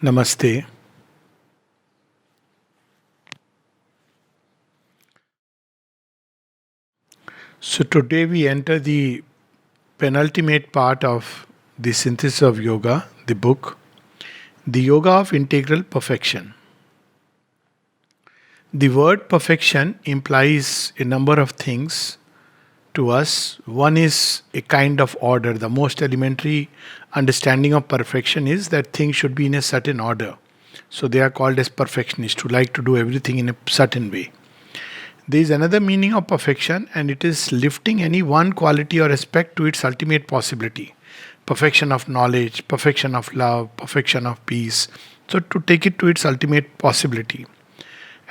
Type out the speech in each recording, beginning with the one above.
Namaste. So today we enter the penultimate part of the Synthesis of Yoga, the book, The Yoga of Integral Perfection. The word perfection implies a number of things to us. One is a kind of order. The most elementary understanding of perfection is that things should be in a certain order. So they are called as perfectionists who like to do everything in a certain way. There is another meaning of perfection, and it is lifting any one quality or aspect to its ultimate possibility. Perfection of knowledge, perfection of love, perfection of peace. So, to take it to its ultimate possibility.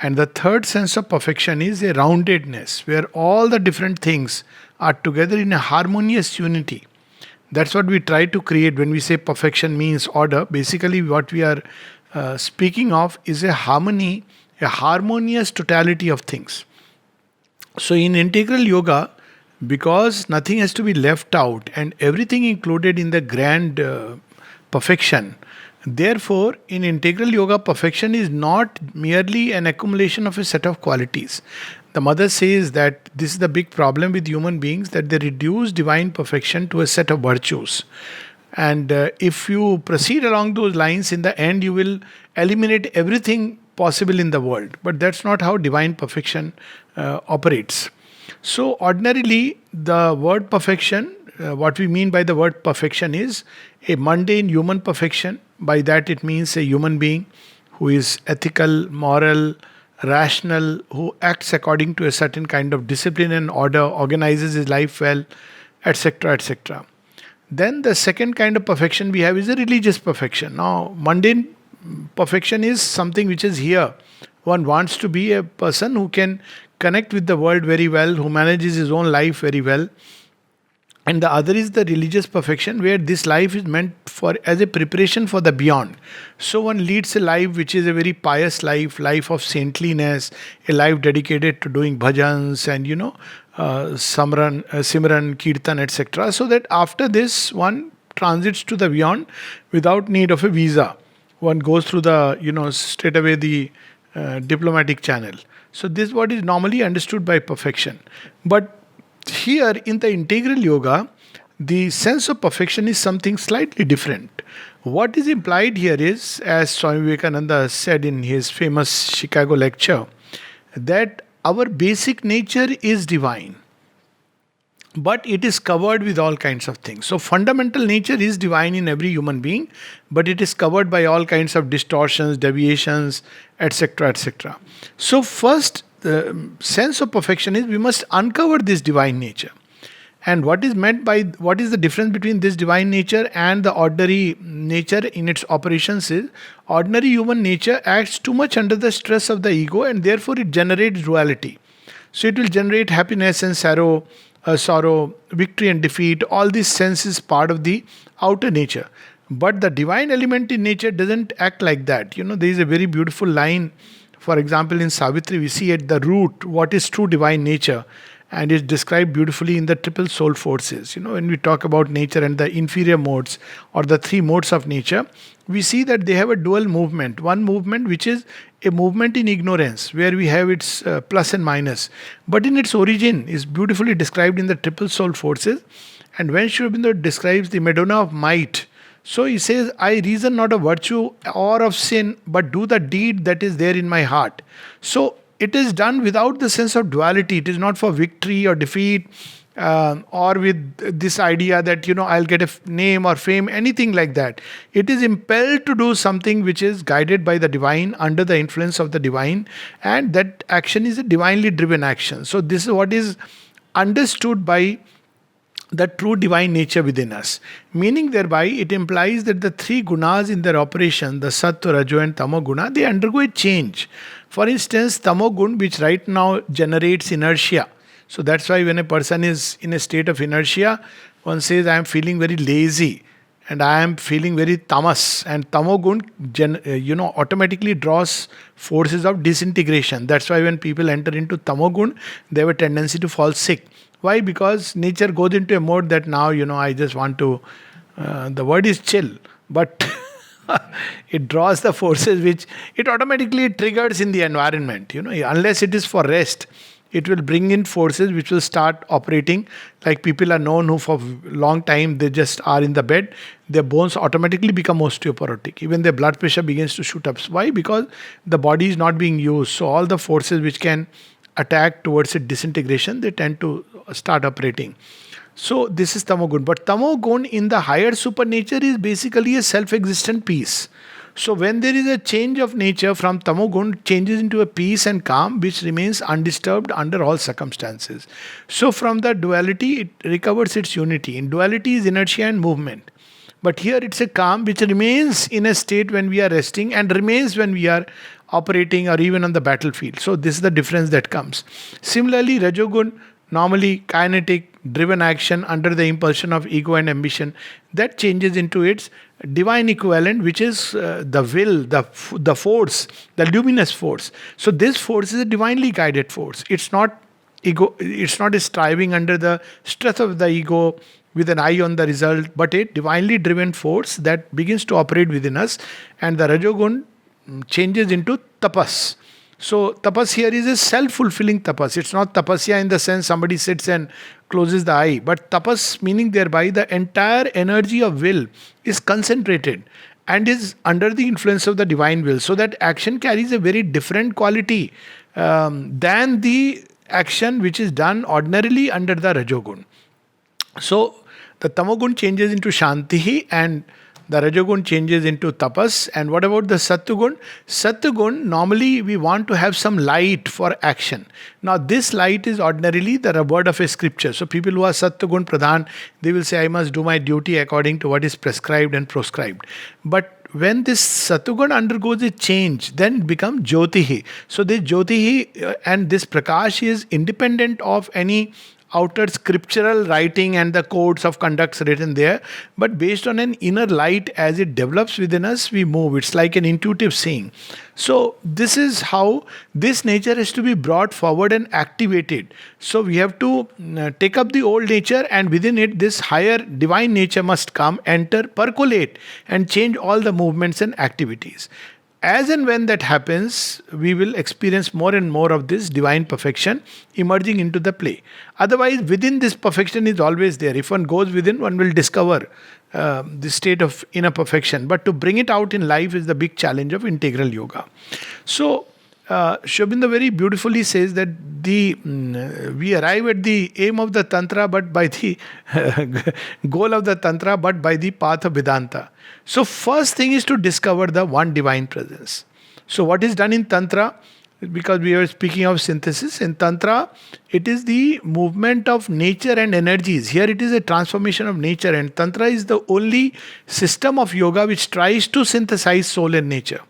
And the third sense of perfection is a roundedness, where all the different things are together in a harmonious unity. That's what we try to create when we say perfection means order. Basically, what we are speaking of is a harmony, a harmonious totality of things. So, in integral yoga, because nothing has to be left out and everything included in the grand perfection, therefore, in integral yoga, perfection is not merely an accumulation of a set of qualities. The mother says that this is the big problem with human beings, that they reduce divine perfection to a set of virtues. And if you proceed along those lines, in the end, you will eliminate everything possible in the world. But that's not how divine perfection operates. So, ordinarily, the word perfection, what we mean by the word perfection is a mundane human perfection. By that, it means a human being who is ethical, moral, rational, who acts according to a certain kind of discipline and order, organizes his life well, etc. etc. Then the second kind of perfection we have is a religious perfection. Now, mundane perfection is something which is here. One wants to be a person who can connect with the world very well, who manages his own life very well. And the other is the religious perfection, where this life is meant for as a preparation for the beyond. So one leads a life which is a very pious life, life of saintliness, a life dedicated to doing bhajans and simran, kirtan, etc. So that after this one transits to the beyond without need of a visa. One goes through the straight away the diplomatic channel. So this is what is normally understood by perfection. But here in the integral yoga, the sense of perfection is something slightly different. What is implied here is, as Swami Vivekananda said in his famous Chicago lecture, that our basic nature is divine, but it is covered with all kinds of things. So, fundamental nature is divine in every human being, but it is covered by all kinds of distortions, deviations, etc. etc. So, first, the sense of perfection is we must uncover this divine nature. And what is the difference between this divine nature and the ordinary nature in its operations is ordinary human nature acts too much under the stress of the ego, and therefore it generates duality. So it will generate happiness and sorrow, victory and defeat. All this sense is part of the outer nature. But the divine element in nature doesn't act like that. There is a very beautiful line. For example, in Savitri, we see at the root what is true divine nature, and it's described beautifully in the triple soul forces. When we talk about nature and the inferior modes or the three modes of nature, we see that they have a dual movement. One movement which is a movement in ignorance, where we have its plus and minus, but in its origin is beautifully described in the triple soul forces. And when Sri Aurobindo describes the Madonna of might, so he says, I reason not of virtue or of sin, but do the deed that is there in my heart. So it is done without the sense of duality. It is not for victory or defeat, or with this idea that I'll get a name or fame, anything like that. It is impelled to do something which is guided by the divine, under the influence of the divine, and that action is a divinely driven action. So this is what is understood by the true divine nature within us. Meaning thereby, it implies that the three gunas in their operation, the sattva, rajo and tamo guna, they undergo a change. For instance, tamo gun, which right now generates inertia. So that's why when a person is in a state of inertia, one says, I am feeling very lazy and I am feeling very tamas. And tamogun, automatically draws forces of disintegration. That's why when people enter into tamogun, they have a tendency to fall sick. Why? Because nature goes into a mode that now, I just want to, the word is chill, but It draws the forces which it automatically triggers in the environment. Unless it is for rest, it will bring in forces which will start operating. Like people are known who for long time they just are in the bed, their bones automatically become osteoporotic. Even their blood pressure begins to shoot up. Why? Because the body is not being used. So all the forces which can attack towards its disintegration, they tend to start operating. So this is tamogun. But tamogun in the higher supernature is basically a self-existent peace. So when there is a change of nature from tamogun, changes into a peace and calm which remains undisturbed under all circumstances. So from the duality, it recovers its unity. In duality is inertia and movement. But here it's a calm which remains in a state when we are resting and remains when we are operating or even on the battlefield. So this is the difference that comes. Similarly, Rajogun, normally kinetic, driven action under the impulsion of ego and ambition, that changes into its divine equivalent, which is the will, the force, the luminous force. So this force is a divinely guided force. It's not ego. It's not a striving under the stress of the ego with an eye on the result, but a divinely driven force that begins to operate within us. And the Rajogun changes into tapas. So tapas here is a self-fulfilling tapas. It's not tapasya in the sense somebody sits and closes the eye, but tapas meaning thereby the entire energy of will is concentrated and is under the influence of the divine will. So that action carries a very different quality than the action which is done ordinarily under the Rajogun. So the tamogun changes into shanti and the Rajogun changes into tapas. And what about the Sattvagun? Sattvagun, normally we want to have some light for action. Now this light is ordinarily the word of a scripture. So people who are Sattvagun Pradhan, they will say, I must do my duty according to what is prescribed and proscribed. But when this Sattvagun undergoes a change, then it becomes Jyotihi. So this Jyotihi and this Prakash is independent of any outer scriptural writing and the codes of conducts written there, but based on an inner light as it develops within us, we move. It's like an intuitive seeing. So this is how this nature is to be brought forward and activated. So we have to take up the old nature, and within it this higher divine nature must come, enter, percolate and change all the movements and activities. As and when that happens, we will experience more and more of this divine perfection emerging into the play. Otherwise, within this perfection is always there. If one goes within, one will discover the state of inner perfection. But to bring it out in life is the big challenge of integral yoga. So, Shobinda very beautifully says that we arrive at the aim of the Tantra, but by the goal of the Tantra, but by the path of Vedanta. So first thing is to discover the one divine presence. So what is done in Tantra? Because we are speaking of synthesis, in Tantra, it is the movement of nature and energies. Here it is a transformation of nature, and Tantra is the only system of yoga which tries to synthesize soul and nature.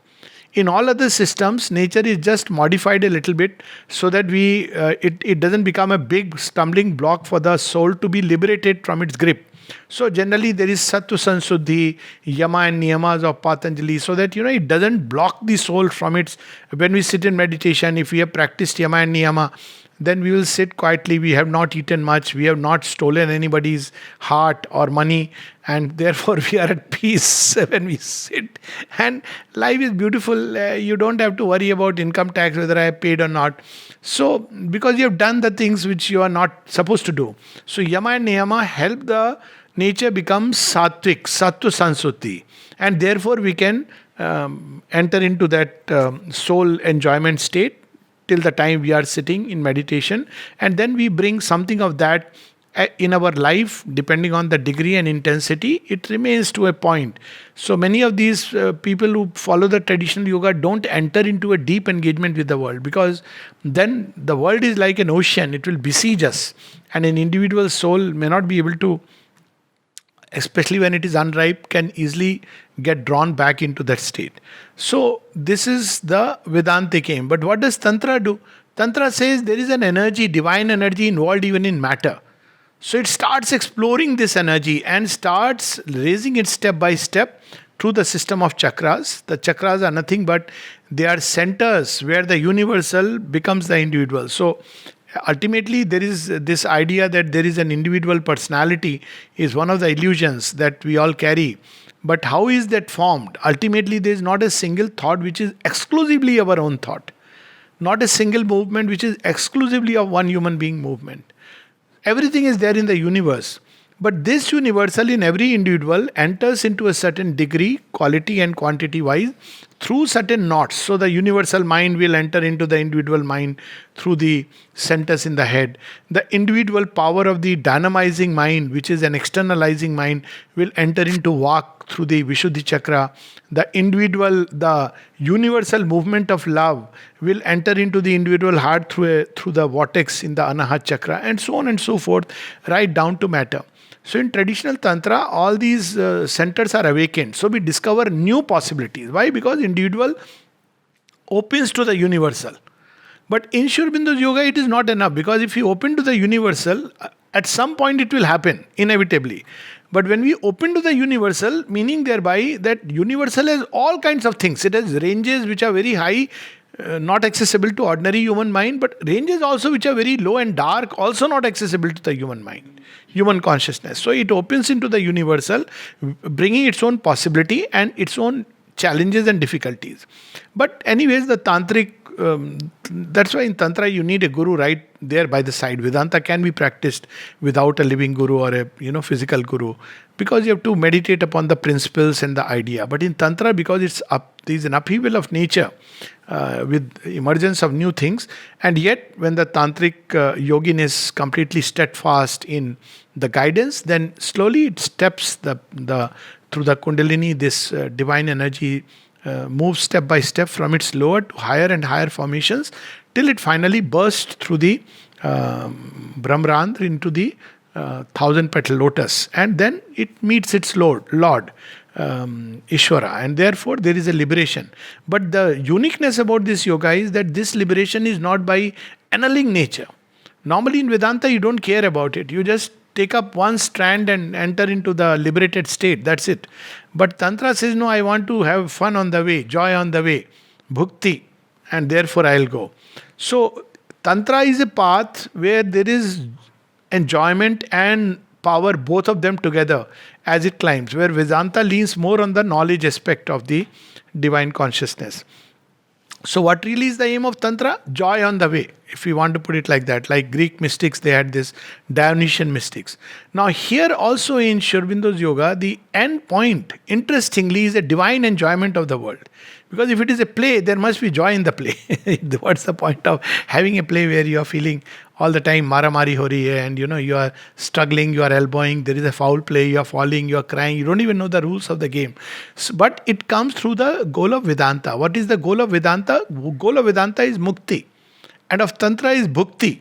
In all other systems, nature is just modified a little bit so that it doesn't become a big stumbling block for the soul to be liberated from its grip. So generally there is Sattva Sansuddhi, Yama and Niyamas of Patanjali, so that it doesn't block the soul from its. When we sit in meditation, if we have practiced Yama and Niyama, then we will sit quietly. We have not eaten much. We have not stolen anybody's heart or money. And therefore we are at peace when we sit. And life is beautiful. You don't have to worry about income tax, whether I have paid or not. So, because you have done the things which you are not supposed to do. So Yama and Niyama help the nature become sattvic, sattva sansutti. And therefore we can enter into that soul enjoyment state till the time we are sitting in meditation, and then we bring something of that in our life. Depending on the degree and intensity, it remains to a point. So many of these people who follow the traditional yoga don't enter into a deep engagement with the world, because then the world is like an ocean. It will besiege us, and an individual soul may not be able to, especially when it is unripe, can easily get drawn back into that state. So this is the Vedantic aim. But what does Tantra do? Tantra says there is an energy, divine energy involved even in matter. So it starts exploring this energy and starts raising it step by step through the system of chakras. The chakras are nothing but they are centers where the universal becomes the individual. So ultimately, there is this idea that there is an individual personality is one of the illusions that we all carry. But how is that formed? Ultimately, there is not a single thought which is exclusively our own thought, not a single movement which is exclusively of one human being movement. Everything is there in the universe. But this universal in every individual enters into a certain degree, quality and quantity wise, through certain knots. So the universal mind will enter into the individual mind through the centers in the head. The individual power of the dynamizing mind, which is an externalizing mind, will enter into Vak through the Vishuddhi chakra. The universal movement of love will enter into the individual heart through the vortex in the Anahat chakra, and so on and so forth, right down to matter. So in traditional tantra, all these centers are awakened. So we discover new possibilities. Why? Because individual opens to the universal. But in Sri Aurobindo's yoga, it is not enough, because if you open to the universal, at some point it will happen inevitably. But when we open to the universal, meaning thereby that universal has all kinds of things. It has ranges which are very high, not accessible to ordinary human mind, but ranges also which are very low and dark, also not accessible to the human mind, human consciousness. So it opens into the universal, bringing its own possibility and its own challenges and difficulties. But anyways, the tantric, that's why in tantra you need a guru right there by the side. Vedanta can be practiced without a living guru or a physical guru, because you have to meditate upon the principles and the idea. But in tantra, because there is an upheaval of nature with emergence of new things, and yet when the tantric yogin is completely steadfast in the guidance, then slowly it steps through the kundalini, this divine energy moves step by step from its lower to higher and higher formations, till it finally bursts through the Brahmarandra into the thousand petal lotus, and then it meets its Lord, Ishvara, and therefore there is a liberation. But the uniqueness about this yoga is that this liberation is not by annulling nature. Normally in Vedanta you don't care about it. You just take up one strand and enter into the liberated state. That's it. But Tantra says, no, I want to have fun on the way, joy on the way, bhukti, and therefore I'll go. So Tantra is a path where there is enjoyment and power, both of them together, as it climbs, where Vedanta leans more on the knowledge aspect of the divine consciousness. So what really is the aim of Tantra? Joy on the way, if we want to put it like that. Like Greek mystics, they had this Dionysian mystics. Now here also in Sri Aurobindo's yoga, the end point, interestingly, is a divine enjoyment of the world. Because if it is a play, there must be joy in the play. What's the point of having a play where you are feeling all the time maramari ho rahi hai, and you are struggling, you are elbowing, there is a foul play, you are falling, you are crying, you don't even know the rules of the game. But it comes through the goal of Vedanta. What is the goal of Vedanta? Goal of Vedanta is mukti, and of Tantra is bhukti.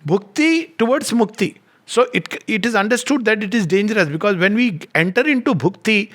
Bhukti towards mukti. So it is understood that it is dangerous, because when we enter into bhukti,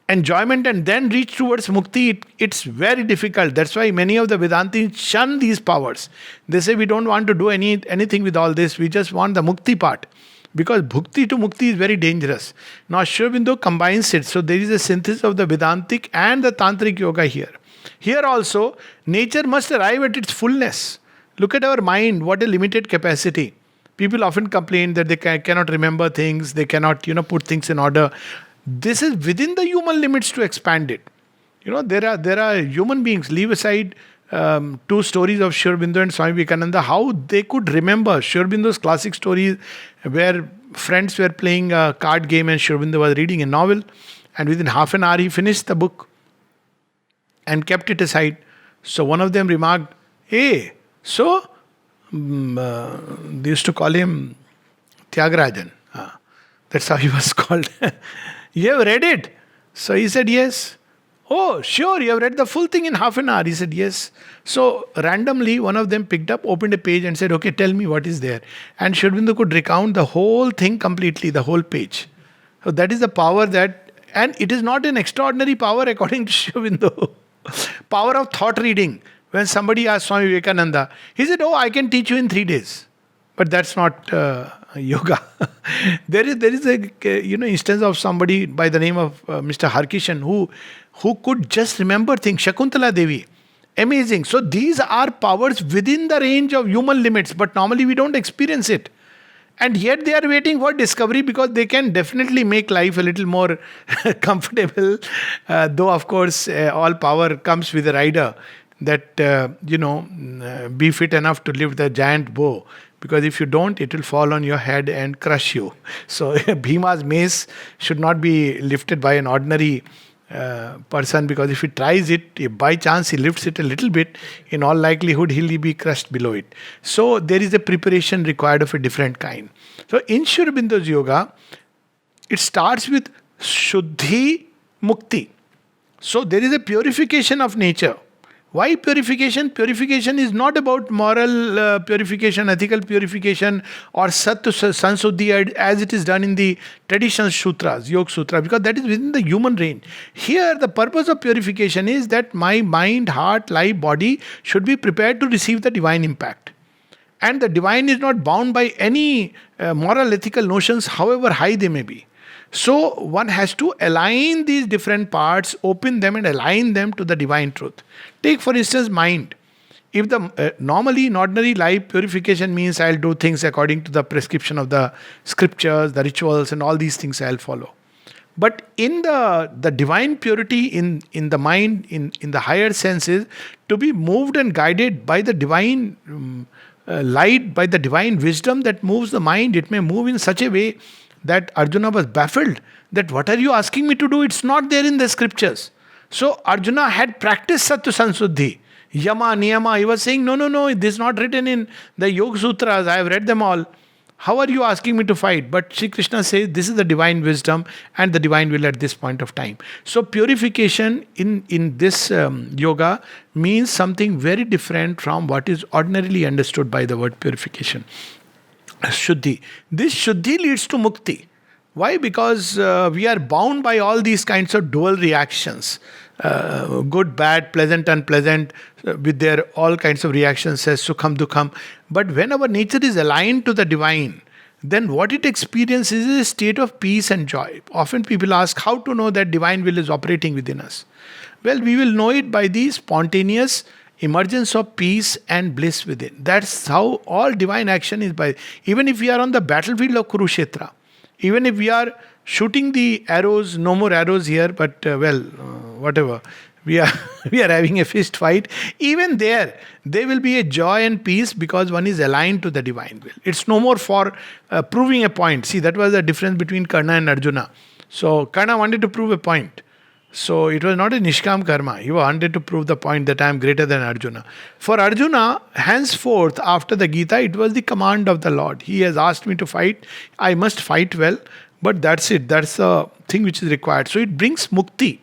enjoyment, and then reach towards mukti, it's very difficult. That's why many of the Vedantis shun these powers. They say, we don't want to do anything with all this, we just want the mukti part, because bhukti to mukti is very dangerous. Now Sri Aurobindo combines it, so there is a synthesis of the Vedantic and the Tantric yoga here. Here also, nature must arrive at its fullness. Look at our mind, what a limited capacity. People often complain that they cannot remember things, they cannot put things in order. This is within the human limits to expand it. There are human beings. Leave aside two stories of Sri Aurobindo and Swami Vivekananda, how they could remember Sri Aurobindo's classic stories where friends were playing a card game and Sri Aurobindo was reading a novel, and within half an hour he finished the book and kept it aside. So one of them remarked, hey, so they used to call him Tyagarajan. That's how he was called. You have read it? So he said, yes. Oh, sure, you have read the full thing in half an hour. He said, yes. So randomly, one of them picked up, opened a page and said, okay, tell me what is there. And Sri Aurobindo could recount the whole thing completely, the whole page. So that is the power and it is not an extraordinary power according to Sri Aurobindo. Power of thought reading. When somebody asked Swami Vivekananda, he said, oh, I can teach you in 3 days. But that's not yoga. There is a instance of somebody by the name of Mr. Harkishan who could just remember things. Shakuntala Devi, amazing. So these are powers within the range of human limits, but normally we don't experience it. And yet they are waiting for discovery because they can definitely make life a little more comfortable. Though, of course, all power comes with a rider that, be fit enough to lift the giant bow. Because if you don't, it will fall on your head and crush you. So, Bhima's mace should not be lifted by an ordinary person, because if he tries it, if by chance he lifts it a little bit, in all likelihood he'll be crushed below it. So there is a preparation required of a different kind. So in Sri Aurobindo's yoga, it starts with Shuddhi Mukti. So there is a purification of nature. Why purification? Purification is not about moral purification, ethical purification, or Sattu Sansuddhi as it is done in the traditional sutras, Yoga Sutra, because that is within the human range. Here, the purpose of purification is that my mind, heart, life, body should be prepared to receive the divine impact. And the divine is not bound by any moral, ethical notions, however high they may be. So one has to align these different parts, open them and align them to the divine truth. Take for instance mind. If the normally in ordinary life, purification means I'll do things according to the prescription of the scriptures, the rituals, and all these things I'll follow. But in the divine purity in the mind, in the higher senses, to be moved and guided by the divine light, by the divine wisdom that moves the mind, it may move in such a way that Arjuna was baffled that what are you asking me to do? It's not there in the scriptures. So Arjuna had practiced Sattu Sansuddhi, Yama, Niyama. He was saying, no, this is not written in the Yoga Sutras. I have read them all. How are you asking me to fight? But Sri Krishna says this is the divine wisdom and the divine will at this point of time. So purification in this yoga means something very different from what is ordinarily understood by the word purification. Shuddhi. This Shuddhi leads to Mukti. Why? Because we are bound by all these kinds of dual reactions. Good, bad, pleasant, unpleasant, with their all kinds of reactions, says Sukham, Dukham. But when our nature is aligned to the divine, then what it experiences is a state of peace and joy. Often people ask how to know that divine will is operating within us. Well, we will know it by the spontaneous emergence of peace and bliss within. That's how all divine action is by. Even if we are on the battlefield of Kurukshetra, even if we are shooting the arrows, no more arrows here, but whatever. We are having a fist fight. Even there will be a joy and peace because one is aligned to the divine will. It's no more for proving a point. See, that was the difference between Karna and Arjuna. So Karna wanted to prove a point. So it was not a Nishkam karma. He wanted to prove the point that I am greater than Arjuna. For Arjuna, henceforth, after the Gita, it was the command of the Lord. He has asked me to fight. I must fight well. But that's it. That's the thing which is required. So it brings mukti.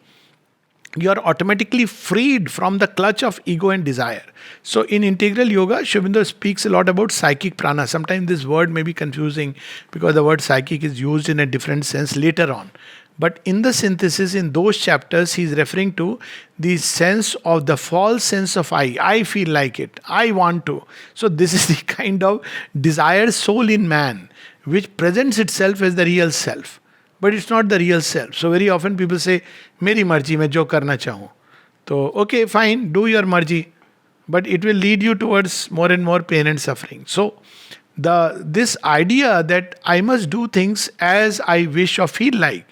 You are automatically freed from the clutch of ego and desire. So in integral yoga, Sri Aurobindo speaks a lot about psychic prana. Sometimes this word may be confusing because the word psychic is used in a different sense later on. But in the synthesis, in those chapters, he is referring to the sense of the false sense of I. I feel like it. I want to. So this is the kind of desired soul in man which presents itself as the real self. But it's not the real self. So very often people say, Meri marji, main jo karna chahu. So, okay, fine, do your marji. But it will lead you towards more and more pain and suffering. So, this idea that I must do things as I wish or feel like,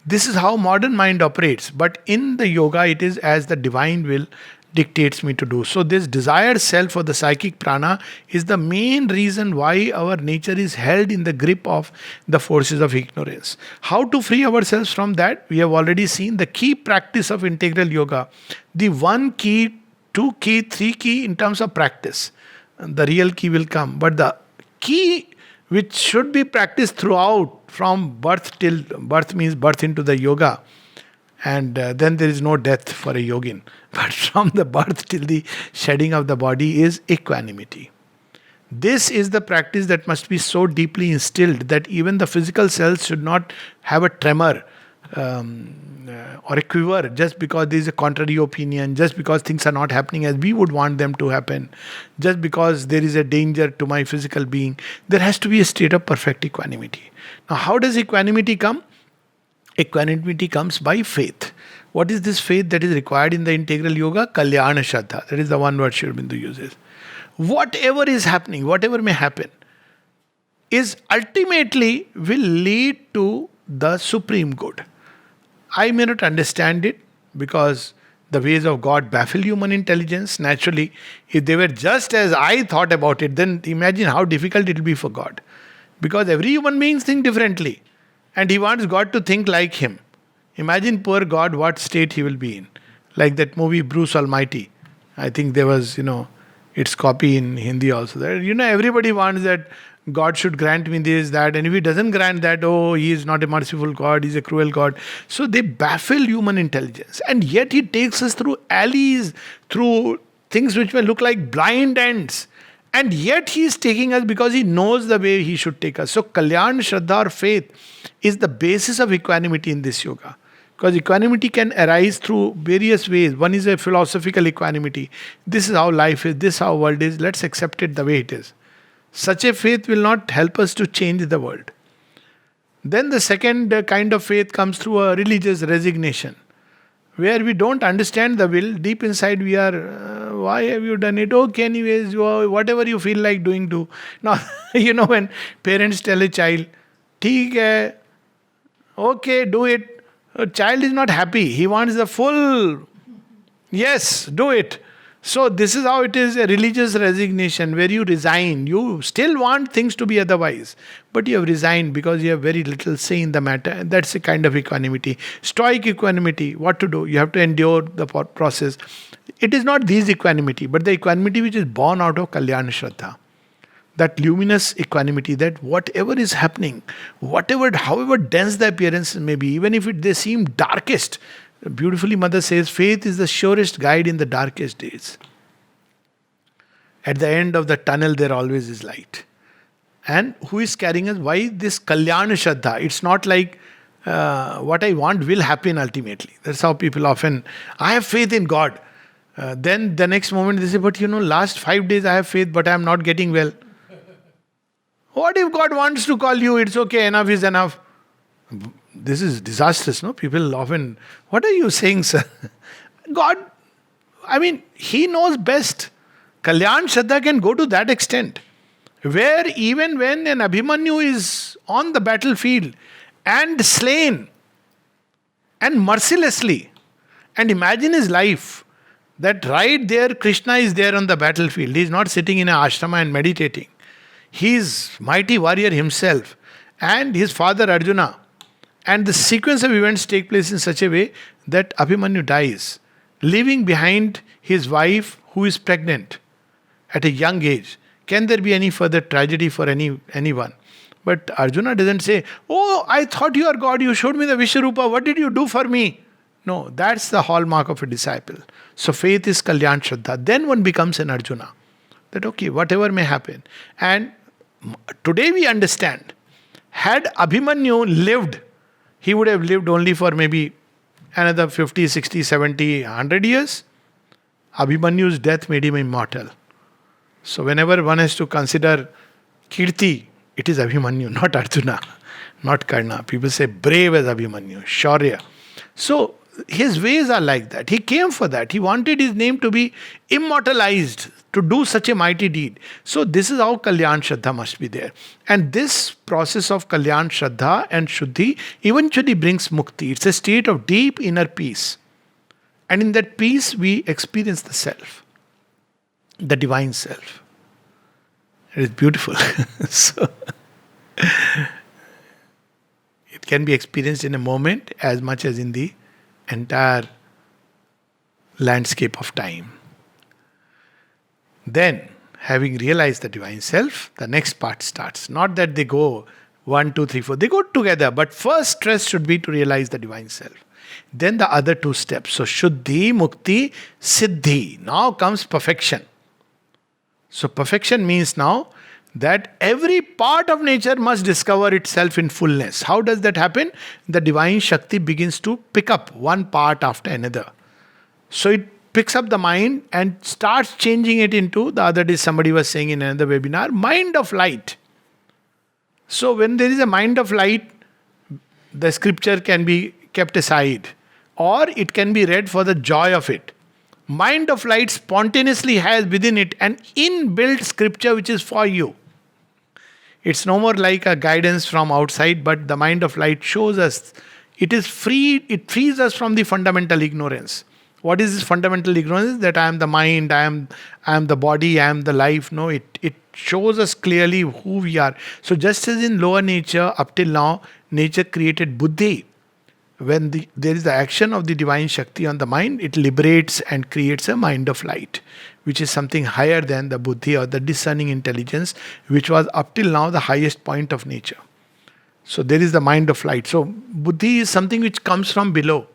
this is how modern mind operates. But in the yoga, it is as the divine will dictates me to do. So this desired self or the psychic prana is the main reason why our nature is held in the grip of the forces of ignorance. How to free ourselves from that? We have already seen the key practice of integral yoga. The 1 key, 2 key, 3 key in terms of practice. The real key will come. But the key which should be practiced throughout, from birth till birth means birth into the yoga, and then there is no death for a yogin. But from the birth till the shedding of the body is equanimity. This is the practice that must be so deeply instilled that even the physical cells should not have a tremor or a quiver just because there is a contrary opinion, just because things are not happening as we would want them to happen, just because there is a danger to my physical being. There has to be a state of perfect equanimity. Now, how does equanimity come? Equanimity comes by faith. What is this faith that is required in the integral yoga? Kalyana Shraddha. That is the one word Sri Aurobindo uses. Whatever is happening, whatever may happen, is ultimately will lead to the supreme good. I may not understand it because the ways of God baffle human intelligence. Naturally, if they were just as I thought about it, then imagine how difficult it will be for God. Because every human being thinks differently. And he wants God to think like him. Imagine poor God, what state he will be in. Like that movie Bruce Almighty. I think there was, its copy in Hindi also. There, everybody wants that God should grant me this, that, and if He doesn't grant that, oh, He is not a merciful God, He's a cruel God. So they baffle human intelligence, and yet He takes us through alleys, through things which may look like blind ends, and yet He is taking us because He knows the way He should take us. So Kalyan Shraddha or faith is the basis of equanimity in this yoga. Because equanimity can arise through various ways. One is a philosophical equanimity. This is how life is, this is how world is, let's accept it the way it is. Such a faith will not help us to change the world. Then the second kind of faith comes through a religious resignation, where we don't understand the will. Deep inside we are, why have you done it? Okay, anyways, whatever you feel like doing, do. Now, when parents tell a child, "Theek hai, okay, do it." A child is not happy. He wants the full, yes, do it. So this is how it is, a religious resignation where you resign. You still want things to be otherwise, but you have resigned because you have very little say in the matter. And that's a kind of equanimity. Stoic equanimity, what to do? You have to endure the process. It is not this equanimity, but the equanimity which is born out of Kalyan Shraddha. That luminous equanimity, that whatever is happening, however dense the appearance may be, even if they seem darkest, beautifully Mother says, faith is the surest guide in the darkest days. At the end of the tunnel, there always is light. And who is carrying us? Why this Kalyan Shraddha? It's not like what I want will happen ultimately. That's how people often, I have faith in God. Then the next moment they say, but last 5 days I have faith, but I am not getting well. What if God wants to call you? It's okay, enough is enough. This is disastrous, no? People often, what are you saying, sir? God, He knows best. Kalyan Shraddha can go to that extent. Where even when an Abhimanyu is on the battlefield and slain, and mercilessly, and imagine his life, that right there Krishna is there on the battlefield. He is not sitting in an ashrama and meditating. He is mighty warrior himself, and his father Arjuna. And the sequence of events take place in such a way that Abhimanyu dies, leaving behind his wife who is pregnant at a young age. Can there be any further tragedy for anyone? But Arjuna doesn't say, oh, I thought you are God, you showed me the Vishwarupa, what did you do for me? No, that's the hallmark of a disciple. So faith is Kalyan Shraddha. Then one becomes an Arjuna. That okay, whatever may happen. And today we understand, had Abhimanyu lived, he would have lived only for maybe another 50, 60, 70, 100 years. Abhimanyu's death made him immortal. So whenever one has to consider Kirti, it is Abhimanyu, not Arjuna, not Karna. People say brave as Abhimanyu, Shaurya. So his ways are like that. He came for that. He wanted his name to be immortalized, to do such a mighty deed. So this is how Kalyan Shraddha must be there. And this process of Kalyan Shraddha and Shuddhi eventually brings mukti. It's a state of deep inner peace. And in that peace we experience the self, the divine self. It is beautiful. So it can be experienced in a moment as much as in the entire landscape of time. Then, having realized the divine self, the next part starts. Not that they go 1, 2, 3, 4. They go together. But first stress should be to realize the divine self. Then the other two steps. So, Shuddhi, Mukti, Siddhi. Now comes perfection. So, perfection means now that every part of nature must discover itself in fullness. How does that happen? The divine Shakti begins to pick up one part after another. So, it picks up the mind and starts changing it into, the other day somebody was saying in another webinar, mind of light. So when there is a mind of light, the scripture can be kept aside, or it can be read for the joy of it. Mind of light spontaneously has within it an inbuilt scripture which is for you. It's no more like a guidance from outside, but the mind of light shows us it is free, it frees us from the fundamental ignorance. What is this fundamental ignorance? That I am the mind, I am the body, I am the life. No, it shows us clearly who we are. So just as in lower nature, up till now, nature created buddhi. When there is the action of the divine Shakti on the mind, it liberates and creates a mind of light, which is something higher than the buddhi or the discerning intelligence, which was up till now the highest point of nature. So there is the mind of light. So buddhi is something which comes from below.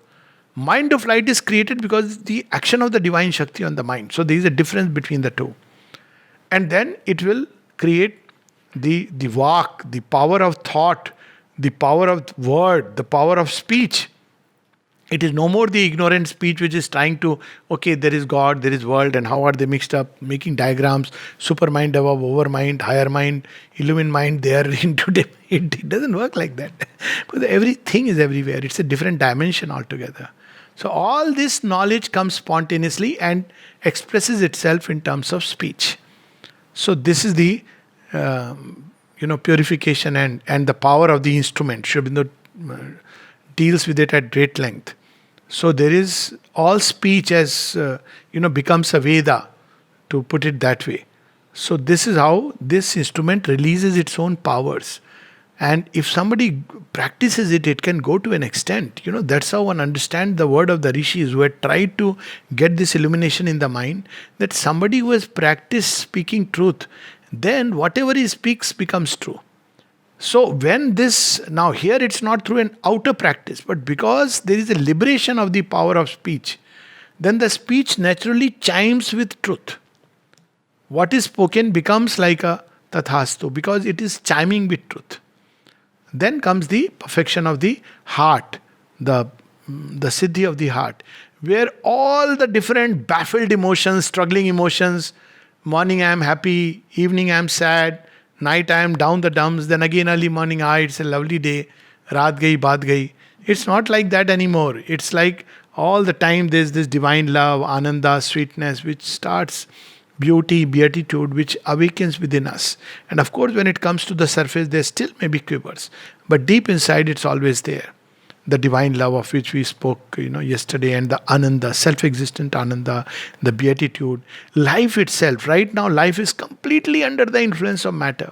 Mind of light is created because the action of the divine Shakti on the mind. So there is a difference between the two. And then it will create the vak, the power of thought, the power of word, the power of speech. It is no more the ignorant speech which is trying to, okay, there is God, there is world, and how are they mixed up, making diagrams, supermind above, overmind, higher mind, illumined mind, they are into them. It doesn't work like that. Because everything is everywhere. It's a different dimension altogether. So all this knowledge comes spontaneously and expresses itself in terms of speech. So this is the purification and the power of the instrument. Sri Aurobindo deals with it at great length. So there is all speech as becomes a Veda, to put it that way. So this is how this instrument releases its own powers. And if somebody practices it, it can go to an extent. That's how one understands the word of the rishis who had tried to get this illumination in the mind, that somebody who has practiced speaking truth, then whatever he speaks becomes true. So when this, now here it's not through an outer practice, but because there is a liberation of the power of speech, then the speech naturally chimes with truth. What is spoken becomes like a tathastu, because it is chiming with truth. Then comes the perfection of the heart, the siddhi of the heart, where all the different baffled emotions, struggling emotions, morning I am happy, evening I am sad, night I am down the dumps, then again early morning, it's a lovely day, raat gayi, baat gayi. It's not like that anymore. It's like all the time there's this divine love, ananda, sweetness, which starts beauty, beatitude, which awakens within us. And of course, when it comes to the surface, there still may be quivers. But deep inside, it's always there. The divine love of which we spoke yesterday, and the ananda, self-existent ananda, the beatitude, life itself. Right now, life is completely under the influence of matter.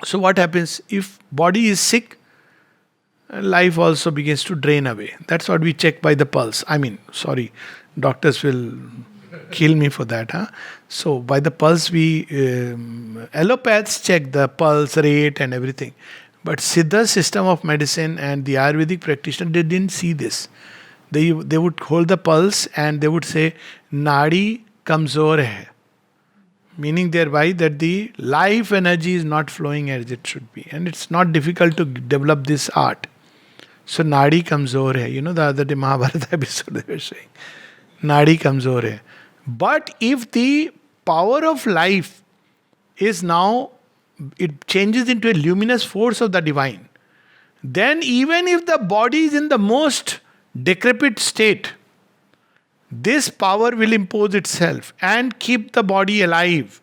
So what happens? If body is sick, life also begins to drain away. That's what we check by the pulse. Doctors will kill me for that. So by the pulse, we allopaths check the pulse rate and everything. But Siddha system of medicine and the Ayurvedic practitioner, they didn't see this. They would hold the pulse and they would say, Nadi kamzor hai. Meaning thereby that the life energy is not flowing as it should be. And it's not difficult to develop this art. So Nadi kamzor hai. The other day Mahabharata episode they were saying. Nadi kamzor hai. But if the power of life is now, it changes into a luminous force of the divine, then even if the body is in the most decrepit state, this power will impose itself and keep the body alive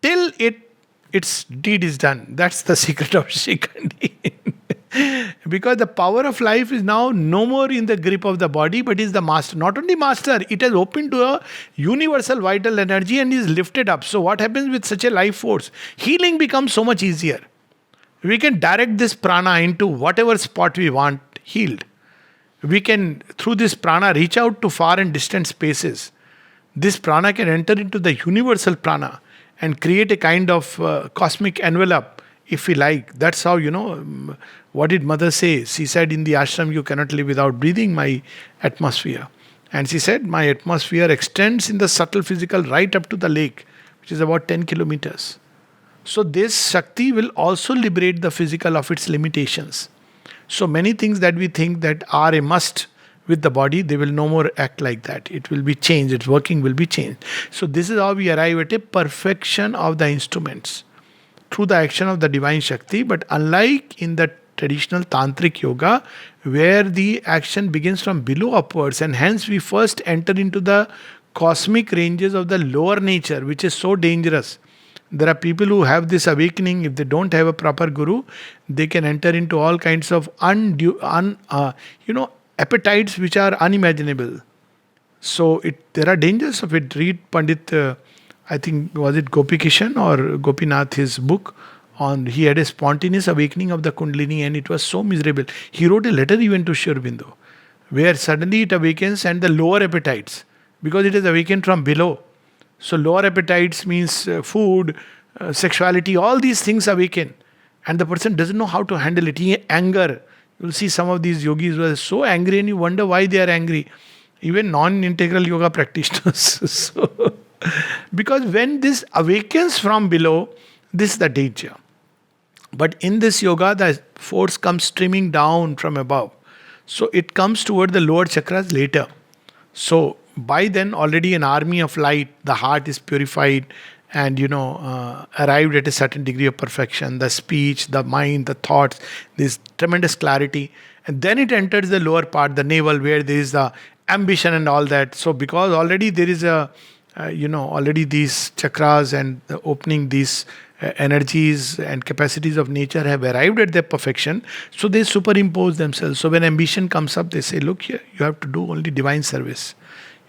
till its deed is done. That's the secret of Shikhandi. Because the power of life is now no more in the grip of the body, but is the master. Not only master, it has opened to a universal vital energy and is lifted up. So what happens with such a life force? Healing becomes so much easier. We can direct this prana into whatever spot we want healed. We can, through this prana, reach out to far and distant spaces. This prana can enter into the universal prana and create a kind of cosmic envelope, if we like. That's how, what did mother say? She said, in the ashram, you cannot live without breathing my atmosphere. And she said, my atmosphere extends in the subtle physical right up to the lake, which is about 10 kilometers. So this Shakti will also liberate the physical of its limitations. So many things that we think that are a must with the body, they will no more act like that. It will be changed. Its working will be changed. So this is how we arrive at a perfection of the instruments through the action of the divine Shakti. But unlike in the traditional tantric yoga, where the action begins from below upwards, and hence we first enter into the cosmic ranges of the lower nature, which is so dangerous. There are people who have this awakening. If they don't have a proper guru, they can enter into all kinds of appetites which are unimaginable. So there are dangers of it. Read Pandit, I think was it Gopi Kishan or Gopinath, his book on, he had a spontaneous awakening of the Kundalini and it was so miserable. He wrote a letter even to Sri Aurobindo, where suddenly it awakens and the lower appetites, because it is awakened from below. So lower appetites means food, sexuality, all these things awaken. And the person doesn't know how to handle it. Anger. You'll see some of these yogis who are so angry and you wonder why they are angry. Even non-integral yoga practitioners. So, because when this awakens from below, this is the danger. But in this yoga, the force comes streaming down from above. So it comes toward the lower chakras later. So by then, already an army of light, the heart is purified and arrived at a certain degree of perfection. The speech, the mind, the thoughts, this tremendous clarity. And then it enters the lower part, the navel, where there is the ambition and all that. So because already there is already these chakras and the opening, these energies and capacities of nature have arrived at their perfection, so they superimpose themselves. So when ambition comes up, they say, look here, you have to do only divine service.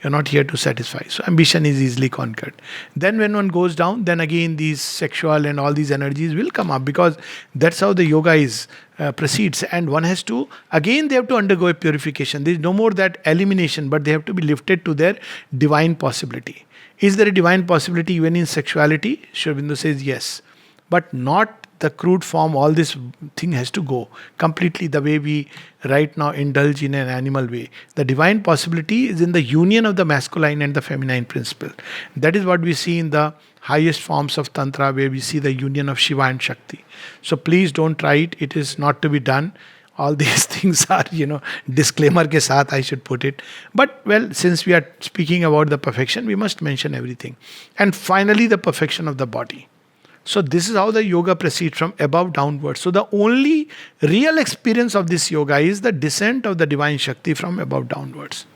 You're not here to satisfy. So ambition is easily conquered. Then when one goes down, then again these sexual and all these energies will come up, because that's how the yoga is proceeds. And one has to, again they have to undergo a purification. There is no more that elimination, but they have to be lifted to their divine possibility. Is there a divine possibility even in sexuality? Sri Aurobindo says yes. But not the crude form. All this thing has to go completely the way we right now indulge in an animal way. The divine possibility is in the union of the masculine and the feminine principle. That is what we see in the highest forms of Tantra, where we see the union of Shiva and Shakti. So please don't try it. It is not to be done. All these things are, disclaimer ke saath I should put it. But well, since we are speaking about the perfection, we must mention everything. And finally, the perfection of the body. So this is how the yoga proceeds from above downwards. So the only real experience of this yoga is the descent of the divine Shakti from above downwards.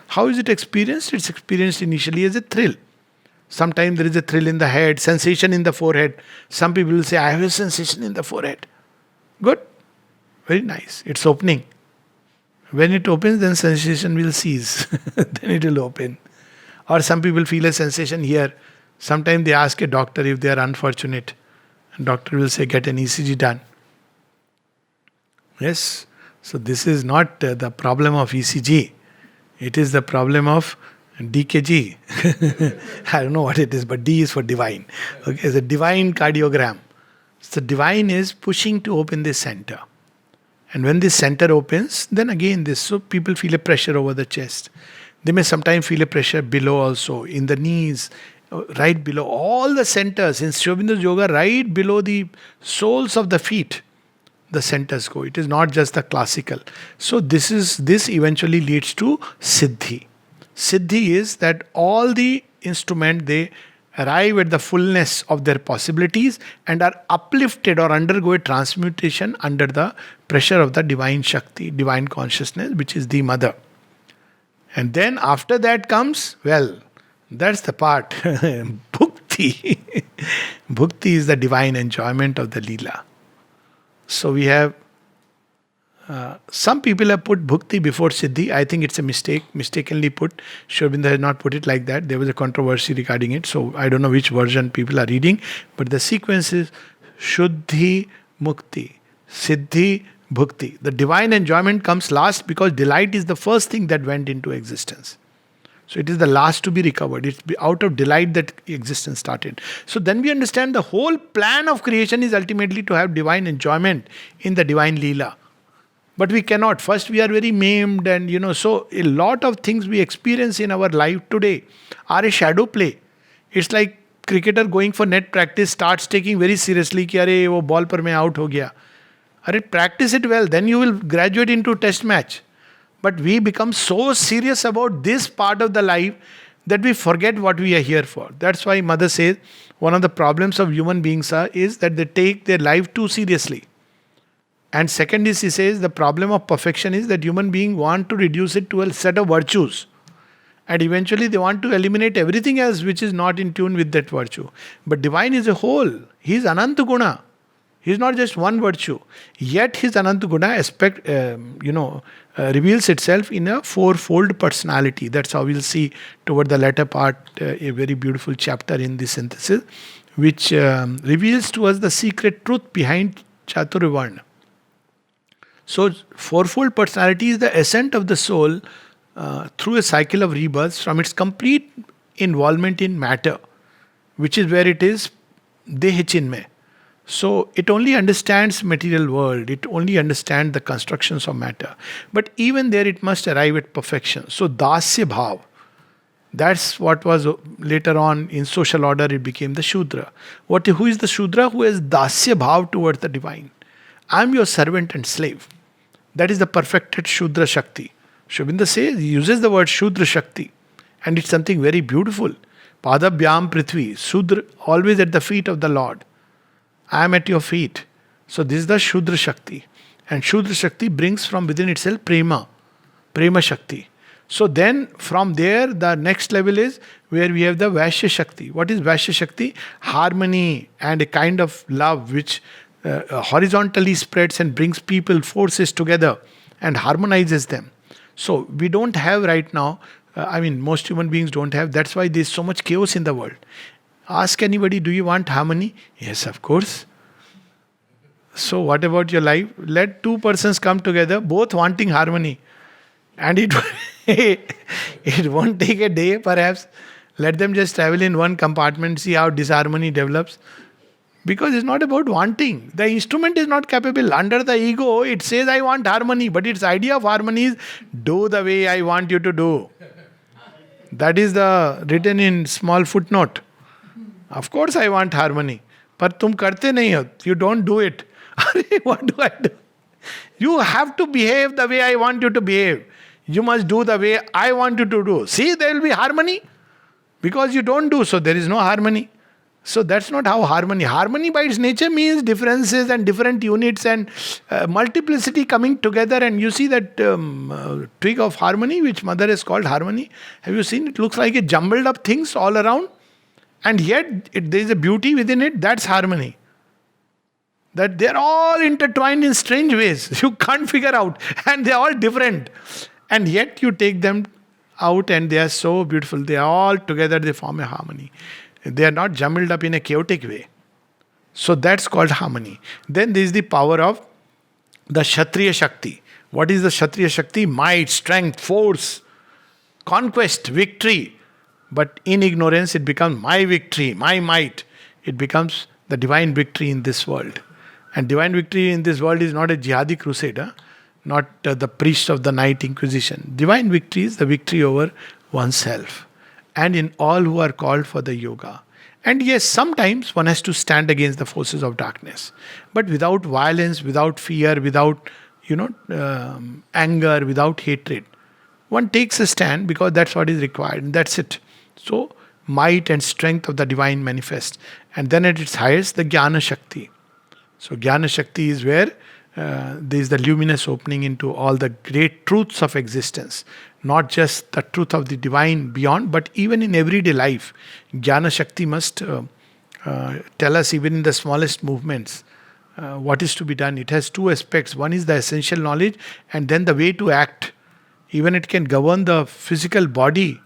How is it experienced? It's experienced initially as a thrill. Sometimes there is a thrill in the head, sensation in the forehead. Some people will say, I have a sensation in the forehead. Good. Very nice. It's opening. When it opens, then sensation will cease. Then it will open. Or some people feel a sensation here. Sometimes they ask a doctor if they are unfortunate. And doctor will say, get an ECG done. Yes. So this is not the problem of ECG. It is the problem of DKG. I don't know what it is, but D is for divine. Okay, it's a divine cardiogram. So divine is pushing to open this center. And when this center opens, then again so people feel a pressure over the chest. They may sometimes feel a pressure below also, in the knees, right below. All the centers, in Sri Aurobindo's yoga, right below the soles of the feet, the centers go. It is not just the classical. So this eventually leads to Siddhi. Siddhi is that all the instrument, they arrive at the fullness of their possibilities and are uplifted or undergo a transmutation under the pressure of the divine Shakti, divine consciousness, which is the mother. And then after that comes, that's the part, Bhukti. Bhukti is the divine enjoyment of the Leela. So we have, some people have put Bhukti before Siddhi. I think it's a mistake, mistakenly put. Sri Aurobindo has not put it like that. There was a controversy regarding it. So I don't know which version people are reading. But the sequence is Shuddhi Mukti, Siddhi Bhukti. The divine enjoyment comes last because delight is the first thing that went into existence. So it is the last to be recovered. It's out of delight that existence started. So then we understand the whole plan of creation is ultimately to have divine enjoyment in the divine Leela. But we cannot. First, we are very maimed, and so a lot of things we experience in our life today are a shadow play. It's like cricketer going for net practice starts taking very seriously कि अरे वो ball पर मैं out हो गया. अरे practice it well, then you will graduate into test match. But we become so serious about this part of the life that we forget what we are here for. That's why Mother says one of the problems of human beings is that they take their life too seriously. And second is, she says, the problem of perfection is that human beings want to reduce it to a set of virtues. And eventually they want to eliminate everything else which is not in tune with that virtue. But divine is a whole. He is Ananta Guna. He is not just one virtue. Yet his Ananta Guna reveals itself in a fourfold personality. That's how we'll see toward the latter part a very beautiful chapter in the synthesis, which reveals to us the secret truth behind Chaturvarna. So, fourfold personality is the ascent of the soul through a cycle of rebirths from its complete involvement in matter, which is where it is Deha Chinmay. So it only understands material world, it only understands the constructions of matter. But even there it must arrive at perfection. So Dasya Bhav, that's what was later on in social order it became the Shudra. Who is the Shudra? Who has Dasya Bhav towards the divine. I am your servant and slave. That is the perfected Shudra Shakti. Shobinda says, he uses the word Shudra Shakti, and it's something very beautiful. Padabhyam Prithvi, Shudra, always at the feet of the Lord. I am at your feet. So this is the Shudra Shakti. And Shudra Shakti brings from within itself Prema Shakti. So then from there the next level is where we have the Vaishya Shakti. What is Vaishya Shakti? Harmony and a kind of love which horizontally spreads and brings people, forces together and harmonizes them. So we don't have right now, most human beings don't have. That's why there's so much chaos in the world. Ask anybody, do you want harmony? Yes, of course. So what about your life? Let two persons come together, both wanting harmony. And it won't take a day, perhaps. Let them just travel in one compartment, see how disharmony develops. Because it's not about wanting. The instrument is not capable. Under the ego, it says, I want harmony. But its idea of harmony is, do the way I want you to do. That is the written in small footnote. Of course I want harmony. But tum karte nahi ho. You don't do it. What do I do? You have to behave the way I want you to behave. You must do the way I want you to do. See, there will be harmony. Because you don't do, so there is no harmony. So that's not how harmony. Harmony by its nature means differences and different units and multiplicity coming together. And you see that twig of harmony, which mother has called harmony. Have you seen? It looks like a jumbled up things all around. And yet, there is a beauty within it, that's harmony. That they're all intertwined in strange ways. You can't figure out. And they're all different. And yet, you take them out and they are so beautiful. They are all together, they form a harmony. They are not jumbled up in a chaotic way. So that's called harmony. Then there is the power of the Kshatriya Shakti. What is the Kshatriya Shakti? Might, strength, force, conquest, victory. But in ignorance, it becomes my victory, my might. It becomes the divine victory in this world. And divine victory in this world is not a jihadi crusade, not the priest of the night inquisition. Divine victory is the victory over oneself. And in all who are called for the yoga. And yes, sometimes one has to stand against the forces of darkness. But without violence, without fear, without anger, without hatred. One takes a stand because that's what is required. And that's it. So, might and strength of the divine manifest. And then at its highest, the Jnana Shakti. So, Jnana Shakti is where there is the luminous opening into all the great truths of existence. Not just the truth of the divine beyond, but even in everyday life. Jnana Shakti must tell us, even in the smallest movements, what is to be done. It has two aspects. One is the essential knowledge, and then the way to act. Even it can govern the physical body.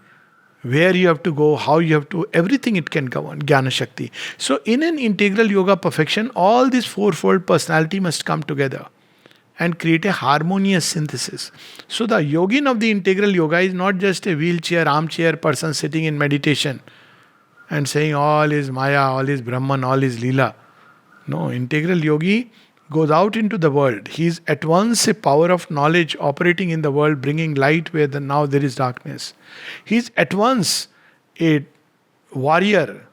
Where you have to go, how you have to, everything it can govern, Jnana Shakti. So in an integral yoga perfection, all this fourfold personality must come together and create a harmonious synthesis. So the yogin of the integral yoga is not just a wheelchair, armchair person sitting in meditation and saying all is Maya, all is Brahman, all is Leela. No, integral yogi goes out into the world. He is at once a power of knowledge operating in the world, bringing light where now there is darkness. He is at once a warrior,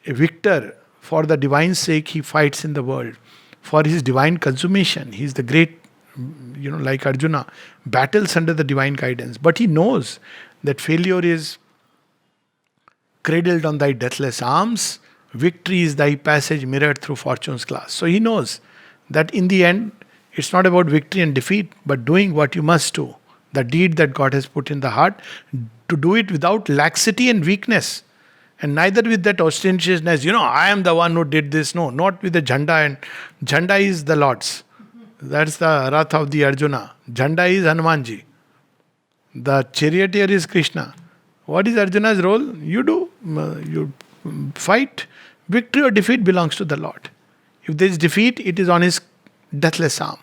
a victor. For the divine sake, he fights in the world. For his divine consummation, he is the great, like Arjuna, battles under the divine guidance. But he knows that failure is cradled on thy deathless arms. Victory is thy passage mirrored through fortune's glass. So he knows that in the end, it's not about victory and defeat, but doing what you must do. the deed that God has put in the heart, to do it without laxity and weakness. And neither with that ostentatiousness, I am the one who did this. No, not with the jhanda. And jhanda is the Lord's. That's the Rath of the Arjuna. Jhanda is Hanumanji. The charioteer is Krishna. What is Arjuna's role? You do. You fight. Victory or defeat belongs to the Lord. If there is defeat, it is on his deathless arm.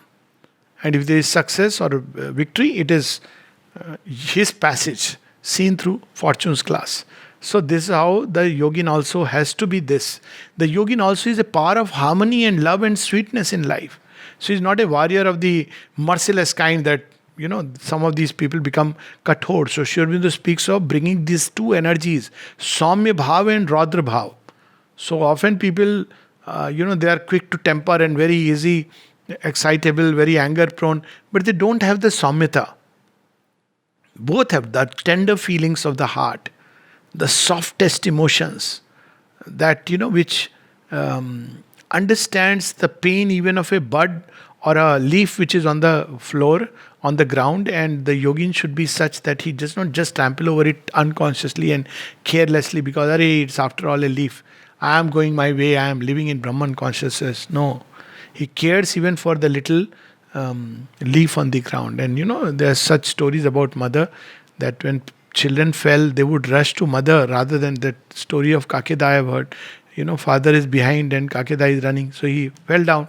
And if there is success or victory, it is his passage seen through fortune's glass. So this is how the yogin also has to be this. The yogin also is a power of harmony and love and sweetness in life. So he's not a warrior of the merciless kind that, some of these people become kathor. So Sri Aurobindo speaks of bringing these two energies, Saumya Bhav and Raudra Bhav. So often people, they are quick to temper and very easy, excitable, very anger prone, but they don't have the Saumyata. Both have the tender feelings of the heart, the softest emotions, that, which understands the pain even of a bud or a leaf which is on the floor, on the ground, and the yogin should be such that he does not just trample over it unconsciously and carelessly because, it's after all a leaf. I am going my way, I am living in Brahman consciousness. No. He cares even for the little leaf on the ground. And there are such stories about mother that when children fell, they would rush to mother rather than that story of Kakeda I have heard. Father is behind and Kakeda is running. So he fell down.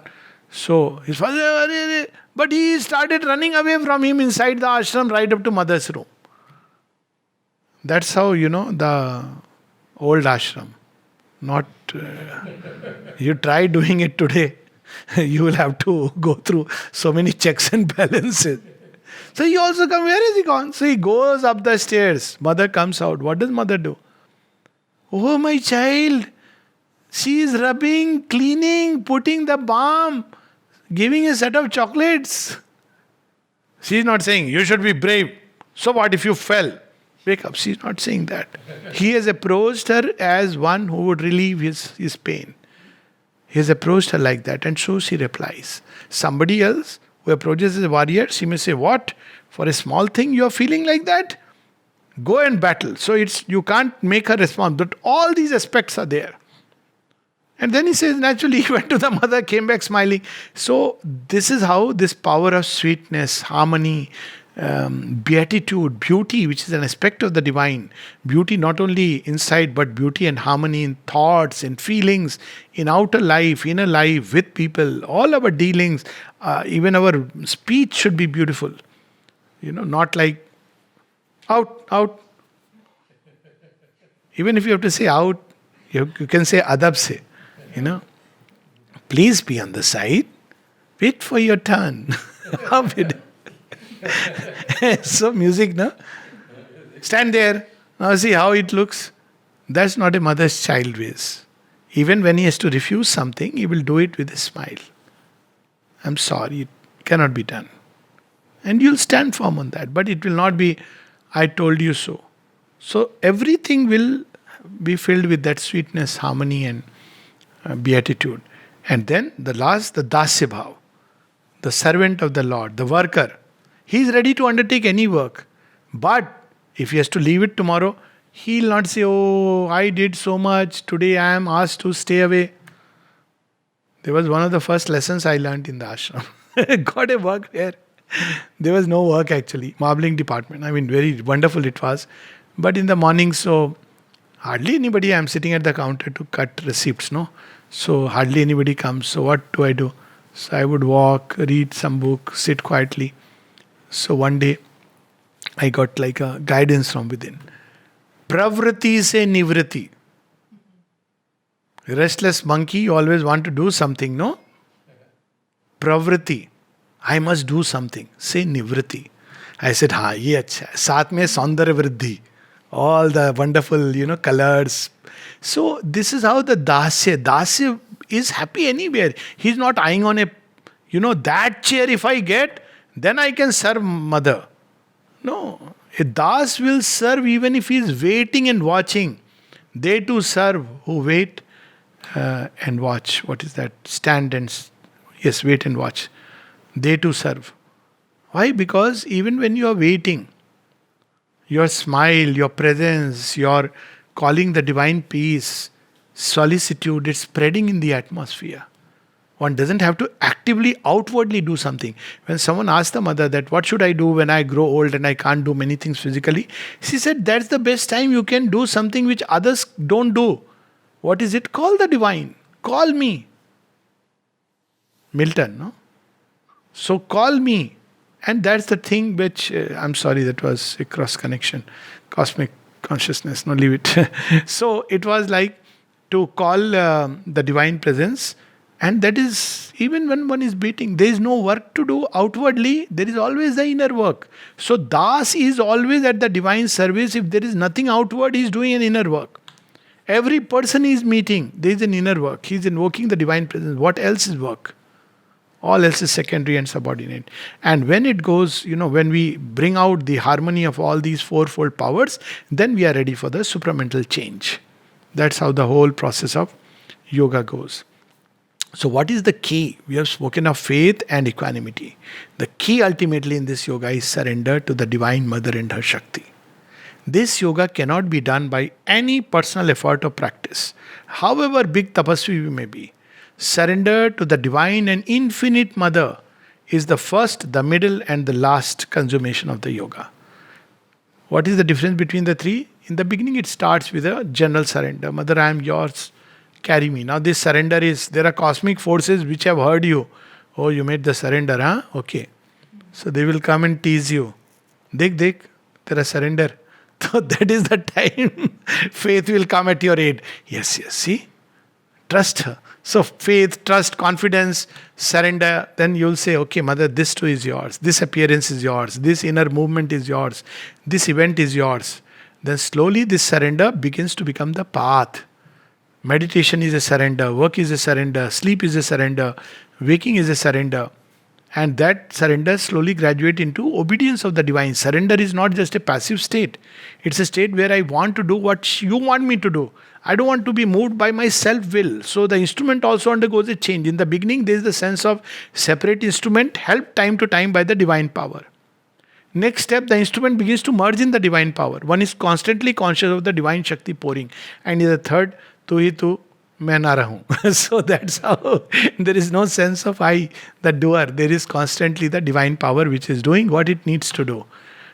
So his father, but he started running away from him inside the ashram right up to mother's room. That's how, the old ashram. Not, you try doing it today, you will have to go through so many checks and balances. So he also comes, where is he gone? So he goes up the stairs. Mother comes out. What does mother do? Oh, my child. She is rubbing, cleaning, putting the balm, giving a set of chocolates. She is not saying, you should be brave. So what if you fell? Wake up. She is not saying that. He has approached her as one who would relieve his pain. He has approached her like that, and so she replies. Somebody else who approaches as a warrior, she may say, what? For a small thing you are feeling like that? Go and battle. So you can't make her respond. But all these aspects are there. And then he says, naturally, he went to the mother, came back smiling. So this is how this power of sweetness, harmony, beatitude, beauty, which is an aspect of the divine. Beauty not only inside, but beauty and harmony in thoughts, in feelings, in outer life, inner life, with people. All our dealings, even our speech should be beautiful. Not like, out. Even if you have to say out, you can say adab se. Please be on the side. Wait for your turn. So music, no? Stand there. Now see how it looks. That's not a mother's child ways. Even when he has to refuse something, he will do it with a smile. I'm sorry, it cannot be done. And you'll stand firm on that. But it will not be, I told you so. So everything will be filled with that sweetness, harmony and beatitude. And then the last, the dasya bhav, the servant of the Lord, the worker. He is ready to undertake any work. But if he has to leave it tomorrow, he'll not say, oh, I did so much, today I am asked to stay away. There was one of the first lessons I learned in the ashram. Got a work where there was no work actually, marbling department. Very wonderful it was. But in the morning, so hardly anybody, I'm sitting at the counter to cut receipts, no? So hardly anybody comes. So what do I do? So I would walk, read some book, sit quietly. So one day, I got like a guidance from within. Pravriti se nivriti. Restless monkey, you always want to do something, no? Pravriti. I must do something. Say nivriti. I said, ye acha hai. Saath mein saundarya vriddhi. All the wonderful, colors. So this is how the Dasya is happy anywhere. He's not eyeing on that chair if I get, then I can serve mother. No. A Das will serve even if he is waiting and watching. They too serve who wait and watch. What is that? Stand and... Yes, wait and watch. They too serve. Why? Because even when you are waiting, your smile, your presence, your calling the divine peace, solicitude, it's spreading in the atmosphere. One doesn't have to actively, outwardly do something. When someone asked the mother that, what should I do when I grow old and I can't do many things physically? She said, that's the best time you can do something which others don't do. What is it? Call the divine. Call me. Milton, no? So call me. And that's the thing which, I'm sorry, that was a cross connection. Cosmic consciousness, no, leave it. So it was like to call the divine presence. And that is, even when one is beating, there is no work to do outwardly, there is always the inner work. So Das is always at the divine service. If there is nothing outward, he is doing an inner work. Every person he is meeting, there is an inner work. He is invoking the divine presence. What else is work? All else is secondary and subordinate. And when it goes, when we bring out the harmony of all these fourfold powers, then we are ready for the supramental change. That's how the whole process of yoga goes. So, what is the key? We have spoken of faith and equanimity. The key ultimately in this yoga is surrender to the Divine Mother and her Shakti. This yoga cannot be done by any personal effort or practice, however big tapasvi we may be. Surrender to the divine and infinite mother is the first, the middle, and the last consummation of the yoga. What is the difference between the three? In the beginning, it starts with a general surrender. Mother, I am yours, carry me. Now, this surrender is, there are cosmic forces which have heard you. Oh, you made the surrender, huh? Okay. So they will come and tease you. Dekh, there is surrender. So that is the time faith will come at your aid. Yes, see? Trust her. So faith, trust, confidence, surrender. Then you'll say, okay, mother, this too is yours. This appearance is yours. This inner movement is yours. This event is yours. Then slowly this surrender begins to become the path. Meditation is a surrender. Work is a surrender. Sleep is a surrender. Waking is a surrender. And that surrender slowly graduates into obedience of the divine. Surrender is not just a passive state. It's a state where I want to do what you want me to do. I don't want to be moved by my self-will. So the instrument also undergoes a change. In the beginning, there is the sense of separate instrument helped time to time by the divine power. Next step, the instrument begins to merge in the divine power. One is constantly conscious of the divine Shakti pouring. And in the third, tu hi tu, main na rahun. So that's how there is no sense of I, the doer. There is constantly the divine power which is doing what it needs to do.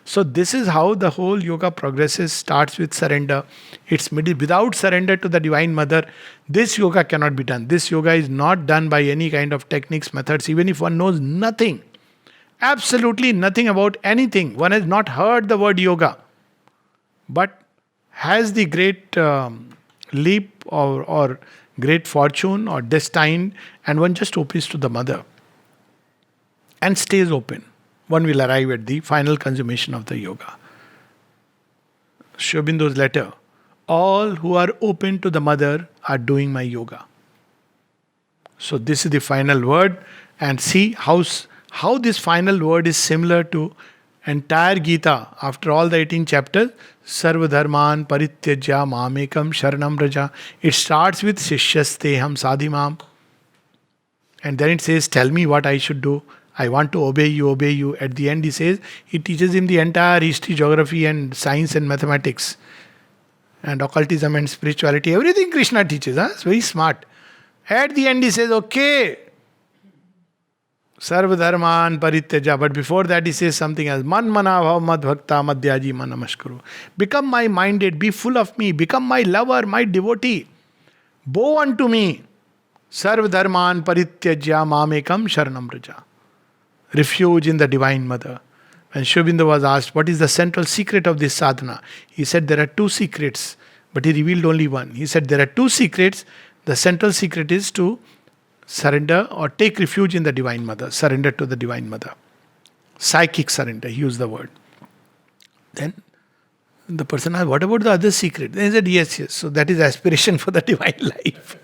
So this is how the whole yoga progresses. Starts with surrender. It's middle. Without surrender to the Divine Mother, this yoga cannot be done. This yoga is not done by any kind of techniques, methods. Even if one knows nothing, absolutely nothing about anything, one has not heard the word yoga, but has the great leap or great fortune or destine, and one just opens to the Mother and stays open. One will arrive at the final consummation of the yoga. Sri Aurobindo's letter. All who are open to the Mother are doing my yoga. So this is the final word, and see how this final word is similar to entire Gita. After all the 18 chapters, Sarva Dharman Parityajya Mamekam Sharanam Raja. It starts with Shishyasteham Sadhimam. And then it says, tell me what I should do. I want to obey you, obey you. At the end, he says, he teaches him the entire history, geography, and science and mathematics, and occultism and spirituality. Everything Krishna teaches. It's very smart. At the end, he says, okay, Sarva Dharman Parityaja. But before that, he says something else. Man mana bhav mad bhakta madhyaji man namaskuru. Become my minded, be full of me, become my lover, my devotee. Bow unto me. Sarva Dharman Parityajya mamekam sharanam raja. Refuge in the Divine Mother. When Sri Aurobindo was asked, what is the central secret of this sadhana? He said there are two secrets, but he revealed only one. He said there are two secrets. The central secret is to surrender or take refuge in the Divine Mother. Surrender to the Divine Mother. Psychic surrender, he used the word. Then the person asked, what about the other secret? Then he said, yes. So that is aspiration for the divine life.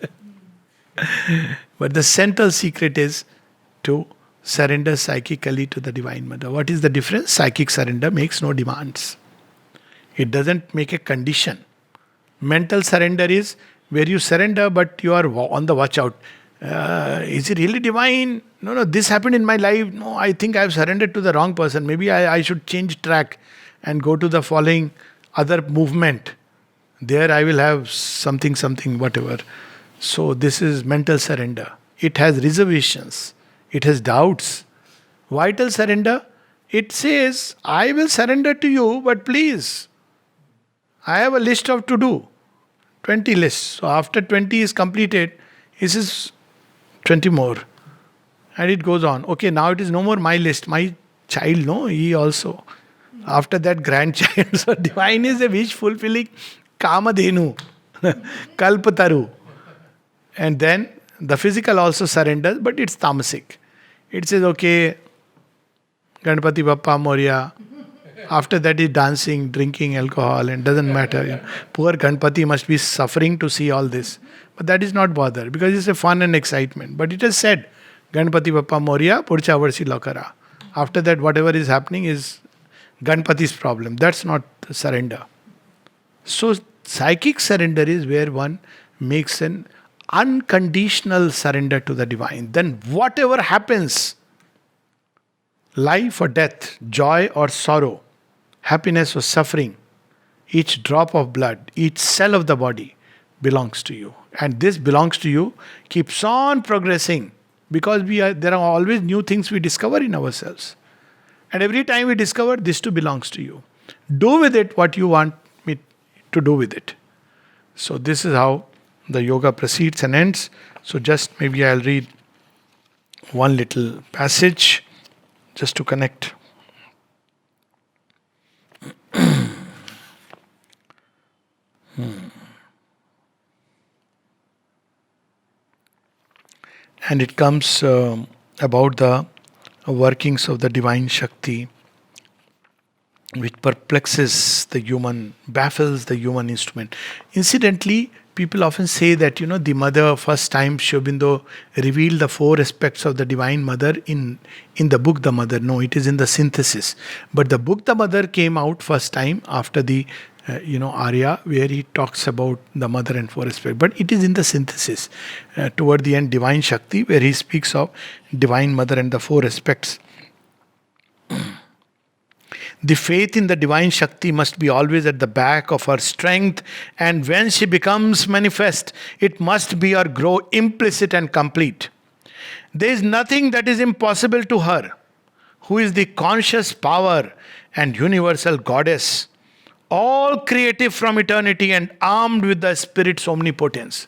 But the central secret is to surrender psychically to the Divine Mother. What is the difference? Psychic surrender makes no demands. It doesn't make a condition. Mental surrender is where you surrender but you are on the watch out. Is it really divine? No, no, this happened in my life. No, I think I've surrendered to the wrong person. Maybe I should change track and go to the following other movement. There I will have something, something, whatever. So this is mental surrender. It has reservations. It has doubts. Vital surrender, it says, I will surrender to you, but please, I have a list of to do. 20 lists. So after 20 is completed, he says 20 more. And it goes on. Okay, now it is no more my list. My child, no, he also. After that, grandchild. So divine is a wish fulfilling Kamadhenu, Kalpataru. And then the physical also surrenders, but it's tamasic. It says, okay, Ganpati Bappa Moria. After that is dancing, drinking alcohol, and doesn't matter. Poor Ganpati must be suffering to see all this. But that is not bother because it's a fun and excitement. But it is said, Ganpati Bappa Moria, Purcha Varsi Lokara. After that, whatever is happening is Ganpati's problem. That's not surrender. So, psychic surrender is where one makes an unconditional surrender to the divine. Then, whatever happens, life or death, joy or sorrow, happiness or suffering, each drop of blood, each cell of the body belongs to you. And this belongs to you keeps on progressing because there are always new things we discover in ourselves. And every time we discover, this too belongs to you. Do with it what you want me to do with it. So this is how the yoga proceeds and ends. So just maybe I'll read one little passage just to connect. And it comes about the workings of the divine Shakti, which perplexes the human, baffles the human instrument. Incidentally, people often say that, the mother, first time Sri Aurobindo revealed the four aspects of the Divine Mother in the book The Mother. No, it is in the synthesis. But the book The Mother came out first time after the, Arya, where he talks about the mother and four aspects. But it is in the synthesis. Toward the end, Divine Shakti, where he speaks of Divine Mother and the four aspects. The faith in the divine Shakti must be always at the back of her strength, and when she becomes manifest, it must be or grow implicit and complete. There is nothing that is impossible to her, who is the conscious power and universal goddess, all creative from eternity and armed with the Spirit's omnipotence.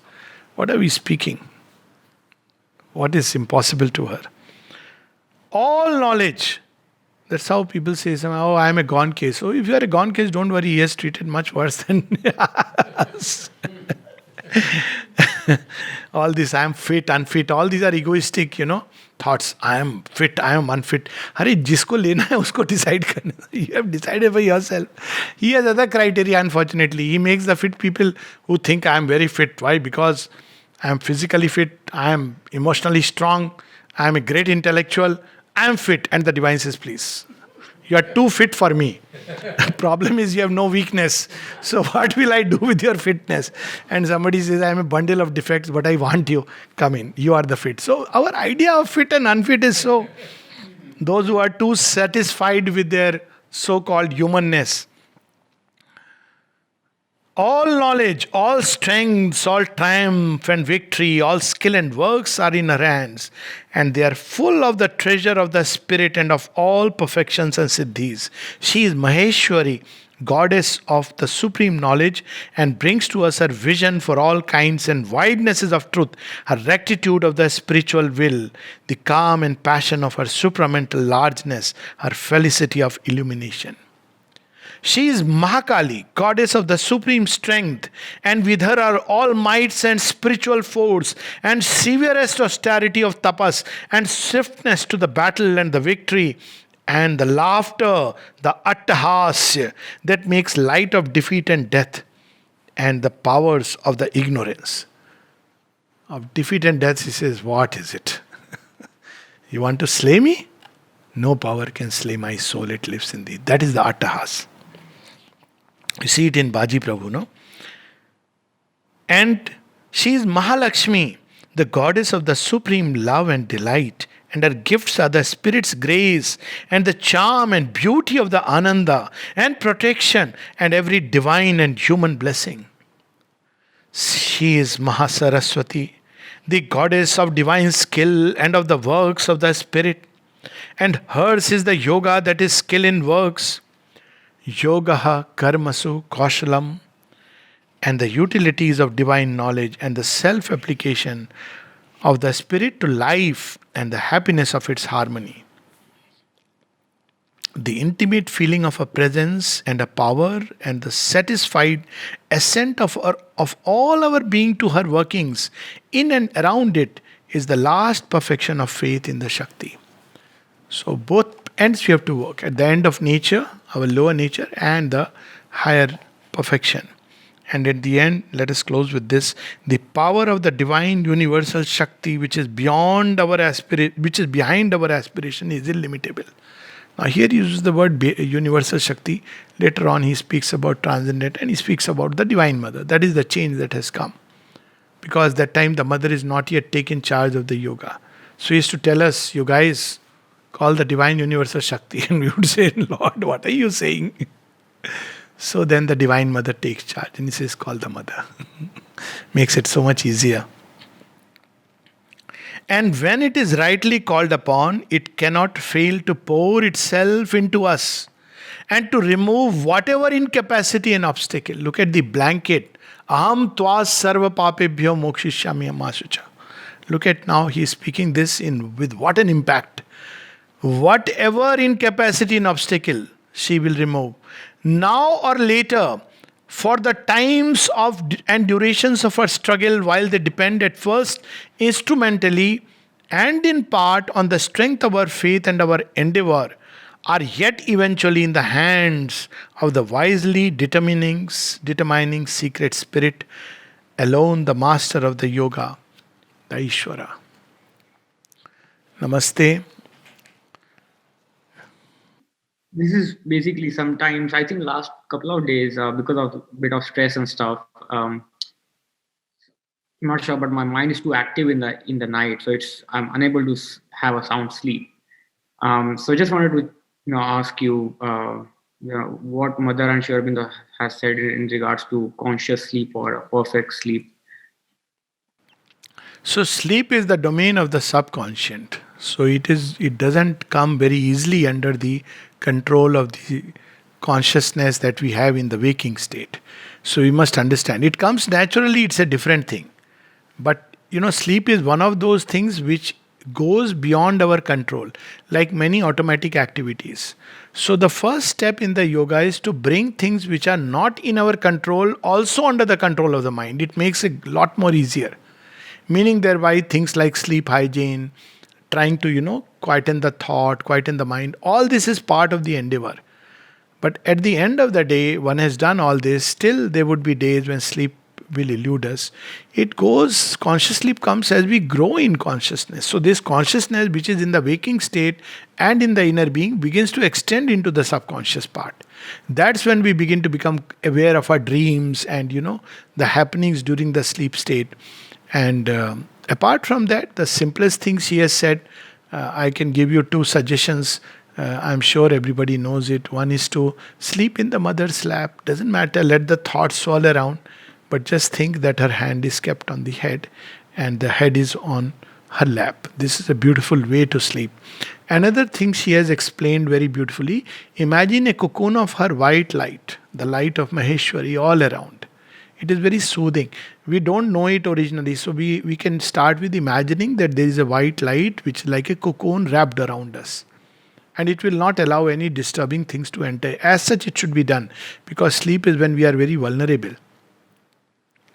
What are we speaking? What is impossible to her? All knowledge. That's how people say, oh, I am a gone case. Oh, if you are a gone case, don't worry, he has treated much worse than us. All this, I am fit, unfit, all these are egoistic, thoughts. I am fit, I am unfit. Hare, jisko lena hai, usko decide karna. You have decided by yourself. He has other criteria, unfortunately. He makes the fit people who think I am very fit. Why? Because I am physically fit, I am emotionally strong, I am a great intellectual, I am fit. And the divine says, please, you are too fit for me. The problem is you have no weakness. So what will I do with your fitness? And somebody says, I am a bundle of defects, but I want you. Come in. You are the fit. So our idea of fit and unfit is so. Those who are too satisfied with their so-called humanness. All knowledge, all strengths, all triumph and victory, all skill and works are in her hands, and they are full of the treasure of the Spirit and of all perfections and siddhis. She is Maheshwari, goddess of the supreme knowledge, and brings to us her vision for all kinds and widenesses of truth, her rectitude of the spiritual will, the calm and passion of her supramental largeness, her felicity of illumination. She is Mahakali, goddess of the supreme strength, and with her are all mights and spiritual force, and severest austerity of tapas, and swiftness to the battle and the victory, and the laughter, the attahasya, that makes light of defeat and death, and the powers of the ignorance. Of defeat and death, he says, what is it? You want to slay me? No power can slay my soul, it lives in thee. That is the attahas. You see it in Baji Prabhu, no? And she is Mahalakshmi, the goddess of the supreme love and delight, and her gifts are the spirit's grace and the charm and beauty of the Ananda and protection and every divine and human blessing. She is Mahasaraswati, the goddess of divine skill and of the works of the spirit, and hers is the yoga that is skill in works. Yogaha karmasu kaushalam, and the utilities of divine knowledge and the self application of the spirit to life and the happiness of its harmony. The intimate feeling of a presence and a power and the satisfied assent of all our being to her workings in and around it is the last perfection of faith in the Shakti. So both ends we have to work at the end of nature, our lower nature, and the higher perfection. And at the end, let us close with this: the power of the divine universal Shakti, which is beyond our which is behind our aspiration, is illimitable. Now here he uses the word universal Shakti. Later on, he speaks about transcendent and he speaks about the Divine Mother. That is the change that has come, because that time the mother is not yet taken charge of the yoga. So he used to tell us, you guys call the divine universal Shakti. And we would say, Lord, what are you saying? So then the Divine Mother takes charge and he says, call the mother. Makes it so much easier. And when it is rightly called upon, it cannot fail to pour itself into us and to remove whatever incapacity and obstacle. Look at the blanket. Aham tva sarva papebhyo mokshishyami amasucha. Look at now, he is speaking this in with what an impact. Whatever incapacity and obstacle she will remove. Now or later, for the times of and durations of our struggle, while they depend at first instrumentally and in part on the strength of our faith and our endeavor, are yet eventually in the hands of the wisely determining secret spirit, alone the master of the yoga, the Ishvara. Namaste. This is basically sometimes, I think last couple of days, because of a bit of stress and stuff, I'm not sure, but my mind is too active in the night, so I'm unable to have a sound sleep. So I just wanted to ask you, what Mother and Sri Aurobindo has said in regards to conscious sleep or a perfect sleep. So sleep is the domain of the subconscious. So it doesn't come very easily under the control of the consciousness that we have in the waking state. So we must understand. It comes naturally, it's a different thing. But sleep is one of those things which goes beyond our control, like many automatic activities. So the first step in the yoga is to bring things which are not in our control also under the control of the mind. It makes it a lot more easier. Meaning thereby things like sleep hygiene, trying to, quieten the thought, quieten the mind. All this is part of the endeavor. But at the end of the day, one has done all this, still there would be days when sleep will elude us. Conscious sleep comes as we grow in consciousness. So this consciousness which is in the waking state and in the inner being begins to extend into the subconscious part. That's when we begin to become aware of our dreams and, the happenings during the sleep state. And apart from that, the simplest things he has said, I can give you 2 suggestions. I'm sure everybody knows it. One is to sleep in the mother's lap. Doesn't matter, let the thoughts swirl around, but just think that her hand is kept on the head and the head is on her lap. This is a beautiful way to sleep. Another thing she has explained very beautifully: imagine a cocoon of her white light, the light of Maheshwari all around. It is very soothing. We don't know it originally, so we can start with imagining that there is a white light which is like a cocoon wrapped around us. And it will not allow any disturbing things to enter. As such, it should be done, because sleep is when we are very vulnerable.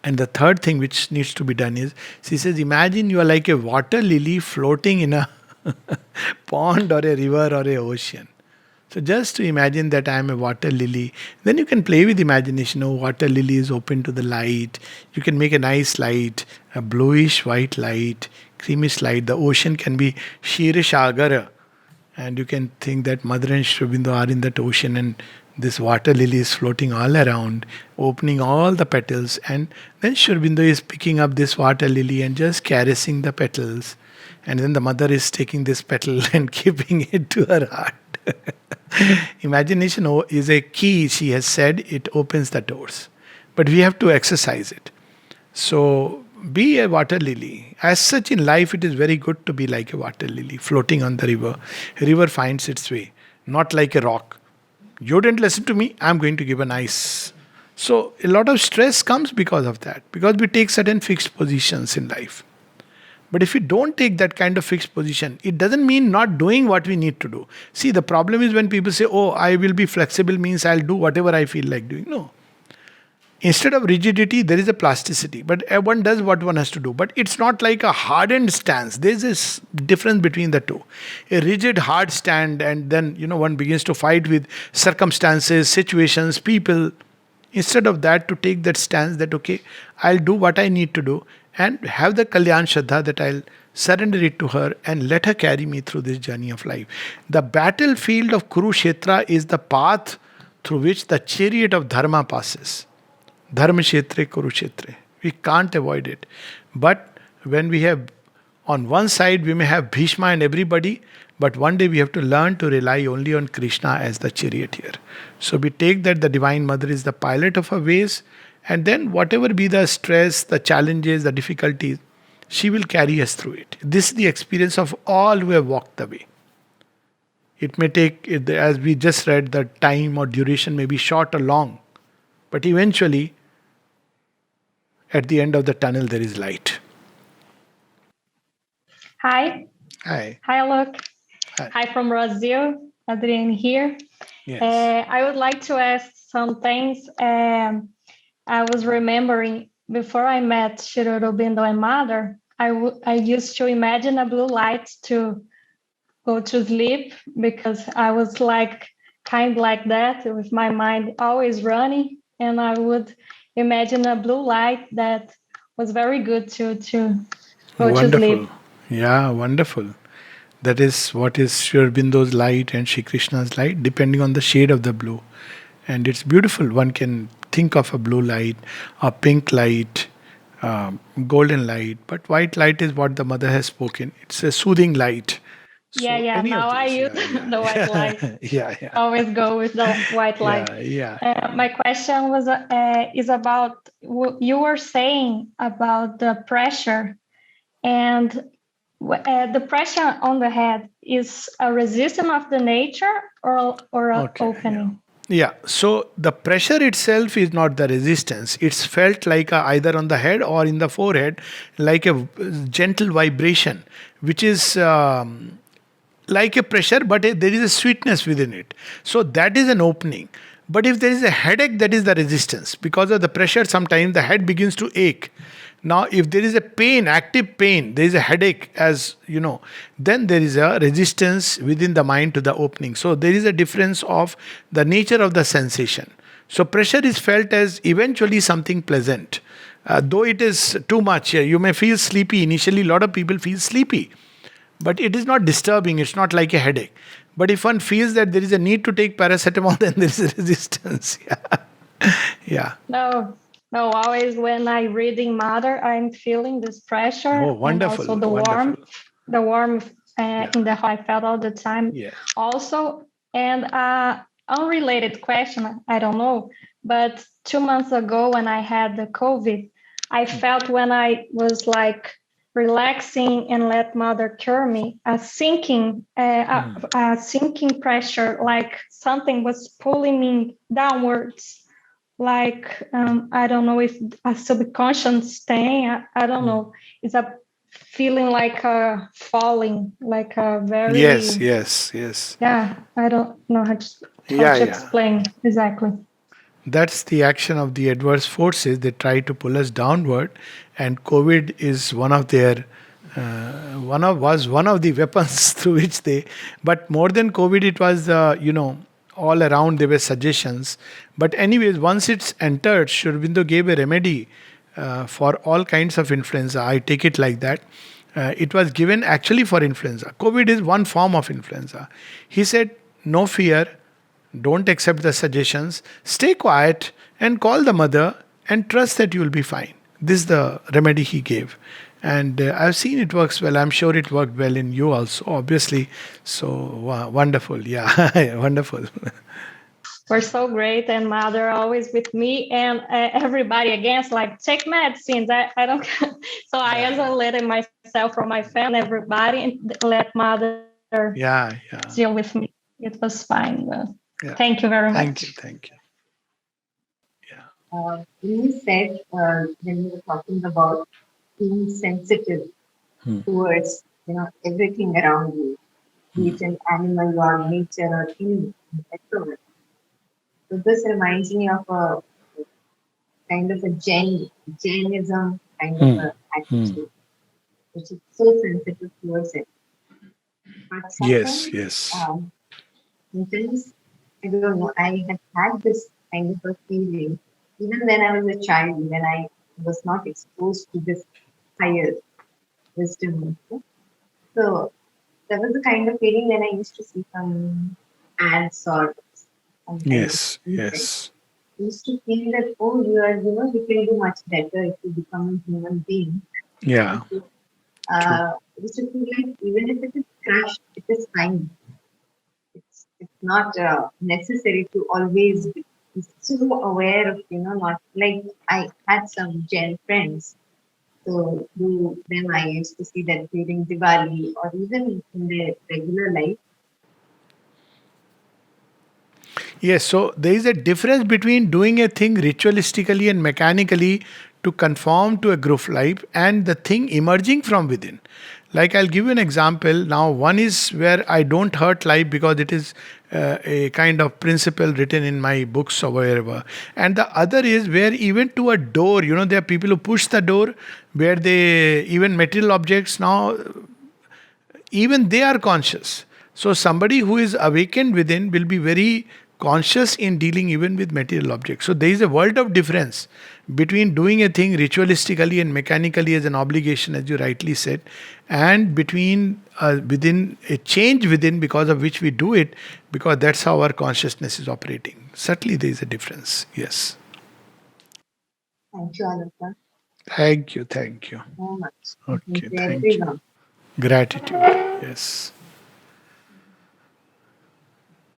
And the third thing which needs to be done is, she says, imagine you are like a water lily floating in a pond or a river or a ocean. So just to imagine that I am a water lily, then you can play with imagination. Oh, water lily is open to the light. You can make a nice light, a bluish white light, creamish light. The ocean can be Shirishagara. And you can think that Mother and Sri Aurobindo are in that ocean and This water lily is floating all around, opening all the petals, and then Sri Aurobindo is picking up this water lily and just caressing the petals. And then the mother is taking this petal and keeping it to her heart. Imagination is a key, she has said, it opens the doors. But we have to exercise it. So be a water lily. As such, in life, it is very good to be like a water lily floating on the river. A river finds its way, not like a rock. You didn't listen to me, I'm going to give an ice. So a lot of stress comes because of that, because we take certain fixed positions in life. But if we don't take that kind of fixed position, it doesn't mean not doing what we need to do. See, the problem is when people say, oh, I will be flexible, means I'll do whatever I feel like doing. No. Instead of rigidity, there is a plasticity. But one does what one has to do. But it's not like a hardened stance. There's this difference between the two. A rigid, hard stand, and then, one begins to fight with circumstances, situations, people. Instead of that, to take that stance that, okay, I'll do what I need to do and have the Kalyan Shraddha that I'll surrender it to her and let her carry me through this journey of life. The battlefield of Kurukshetra is the path through which the chariot of Dharma passes. Dharma Kshetre Kurukshetre. We can't avoid it. But when we have, on one side, we may have Bhishma and everybody, but one day we have to learn to rely only on Krishna as the charioteer. So we take that the Divine Mother is the pilot of our ways, and then whatever be the stress, the challenges, the difficulties, she will carry us through it. This is the experience of all who have walked the way. It may take, as we just read, the time or duration may be short or long, but eventually, at the end of the tunnel, there is light. Hi. Hi. Hi, Luke. Hi. Hi from Brazil. Adrienne here. Yes. I would like to ask some things. I was remembering before I met Sri Aurobindo and Mother, I used to imagine a blue light to go to sleep because I was kind like that with my mind always running, and I would imagine a blue light that was very good to go to sleep. Yeah, wonderful. That is what is Sri Aurobindo's light and Shri Krishna's light, depending on the shade of the blue. And it's beautiful. One can think of a blue light, a pink light, golden light, but white light is what the mother has spoken. It's a soothing light. So now I use the white light. Yeah. Always go with the white light. Yeah. My question was is about you were saying about the pressure, and the pressure on the head is a resistance of the nature or an opening. Yeah, so the pressure itself is not the resistance. It's felt like either on the head or in the forehead, like a gentle vibration, which is like a pressure, but there is a sweetness within it. So that is an opening. But if there is a headache, that is the resistance. Because of the pressure, sometimes the head begins to ache. Now, if there is a pain, active pain, there is a headache, as you know, then there is a resistance within the mind to the opening. So there is a difference of the nature of the sensation. So pressure is felt as eventually something pleasant. Though it is too much, you may feel sleepy. Initially, a lot of people feel sleepy. But it is not disturbing, it's not like a headache. But if one feels that there is a need to take paracetamol, then there is a resistance. Yeah. No, always when I reading Mother, I'm feeling this pressure. Oh, wonderful. And also the warmth in the heart I felt all the time. Yeah. Also, and unrelated question, I don't know, but 2 months ago when I had the COVID, I felt when I was relaxing and let Mother cure me, a sinking pressure, like something was pulling me downwards. I don't know if a subconscious thing, I don't know. It's a feeling like a falling, like a very... Yes. Yeah, I don't know how to explain exactly. That's the action of the adverse forces. They try to pull us downward, and COVID is one of their one of the weapons through which they. But more than COVID, it was all around there were suggestions. But anyways, once it's entered, Sri Aurobindo gave a remedy for all kinds of influenza. I take it like that. It was given actually for influenza. COVID is one form of influenza. He said, no fear, Don't accept the suggestions. Stay quiet and call the mother and trust that you will be fine. This is the remedy he gave. And I've seen it works well. I'm sure it worked well in you also, obviously. So wonderful. Yeah, wonderful. Were so great, and mother always with me, and everybody against like take medicines. I don't. So I isolated myself from my family, everybody, and let mother Yeah, yeah, deal with me. It was fine. yeah. Thank you very Thank you. much. Thank you. Yeah. When you said, when you were talking about being sensitive towards, everything around you, be it an animal or nature or any whatsoever. So this reminds me of a kind of a Jainism kind of a attitude, which is so sensitive towards it. But Yes, sometimes, yes. sometimes I don't know. I have had this kind of a feeling, even when I was a child, when I was not exposed to this higher wisdom. Okay? So there was a kind of feeling when I used to see some ants or some kind of Yes, insect. yes. I used to feel that, oh, you can do much better if you become a human being. Yeah, true. I used to feel like even if it is crushed, it is fine. It's not necessary to always be so aware of, not like I had some Jain friends. So then I used to see that during Diwali or even in their regular life. Yes, so there is a difference between doing a thing ritualistically and mechanically to conform to a group life and the thing emerging from within. Like I'll give you an example. Now, one is where I don't hurt life because it is a kind of principle written in my books or wherever. And the other is where even to a door, there are people who push the door where they, even material objects now, even they are conscious. So somebody who is awakened within will be very conscious in dealing even with material objects. So there is a world of difference between doing a thing ritualistically and mechanically as an obligation, as you rightly said, and between within a change within because of which we do it, because that's how our consciousness is operating. Certainly there is a difference. Yes. Thank you, Anupam, Thank you. Thank you. so much. Thank Okay. you, Thank you. everyone. Gratitude. Yes.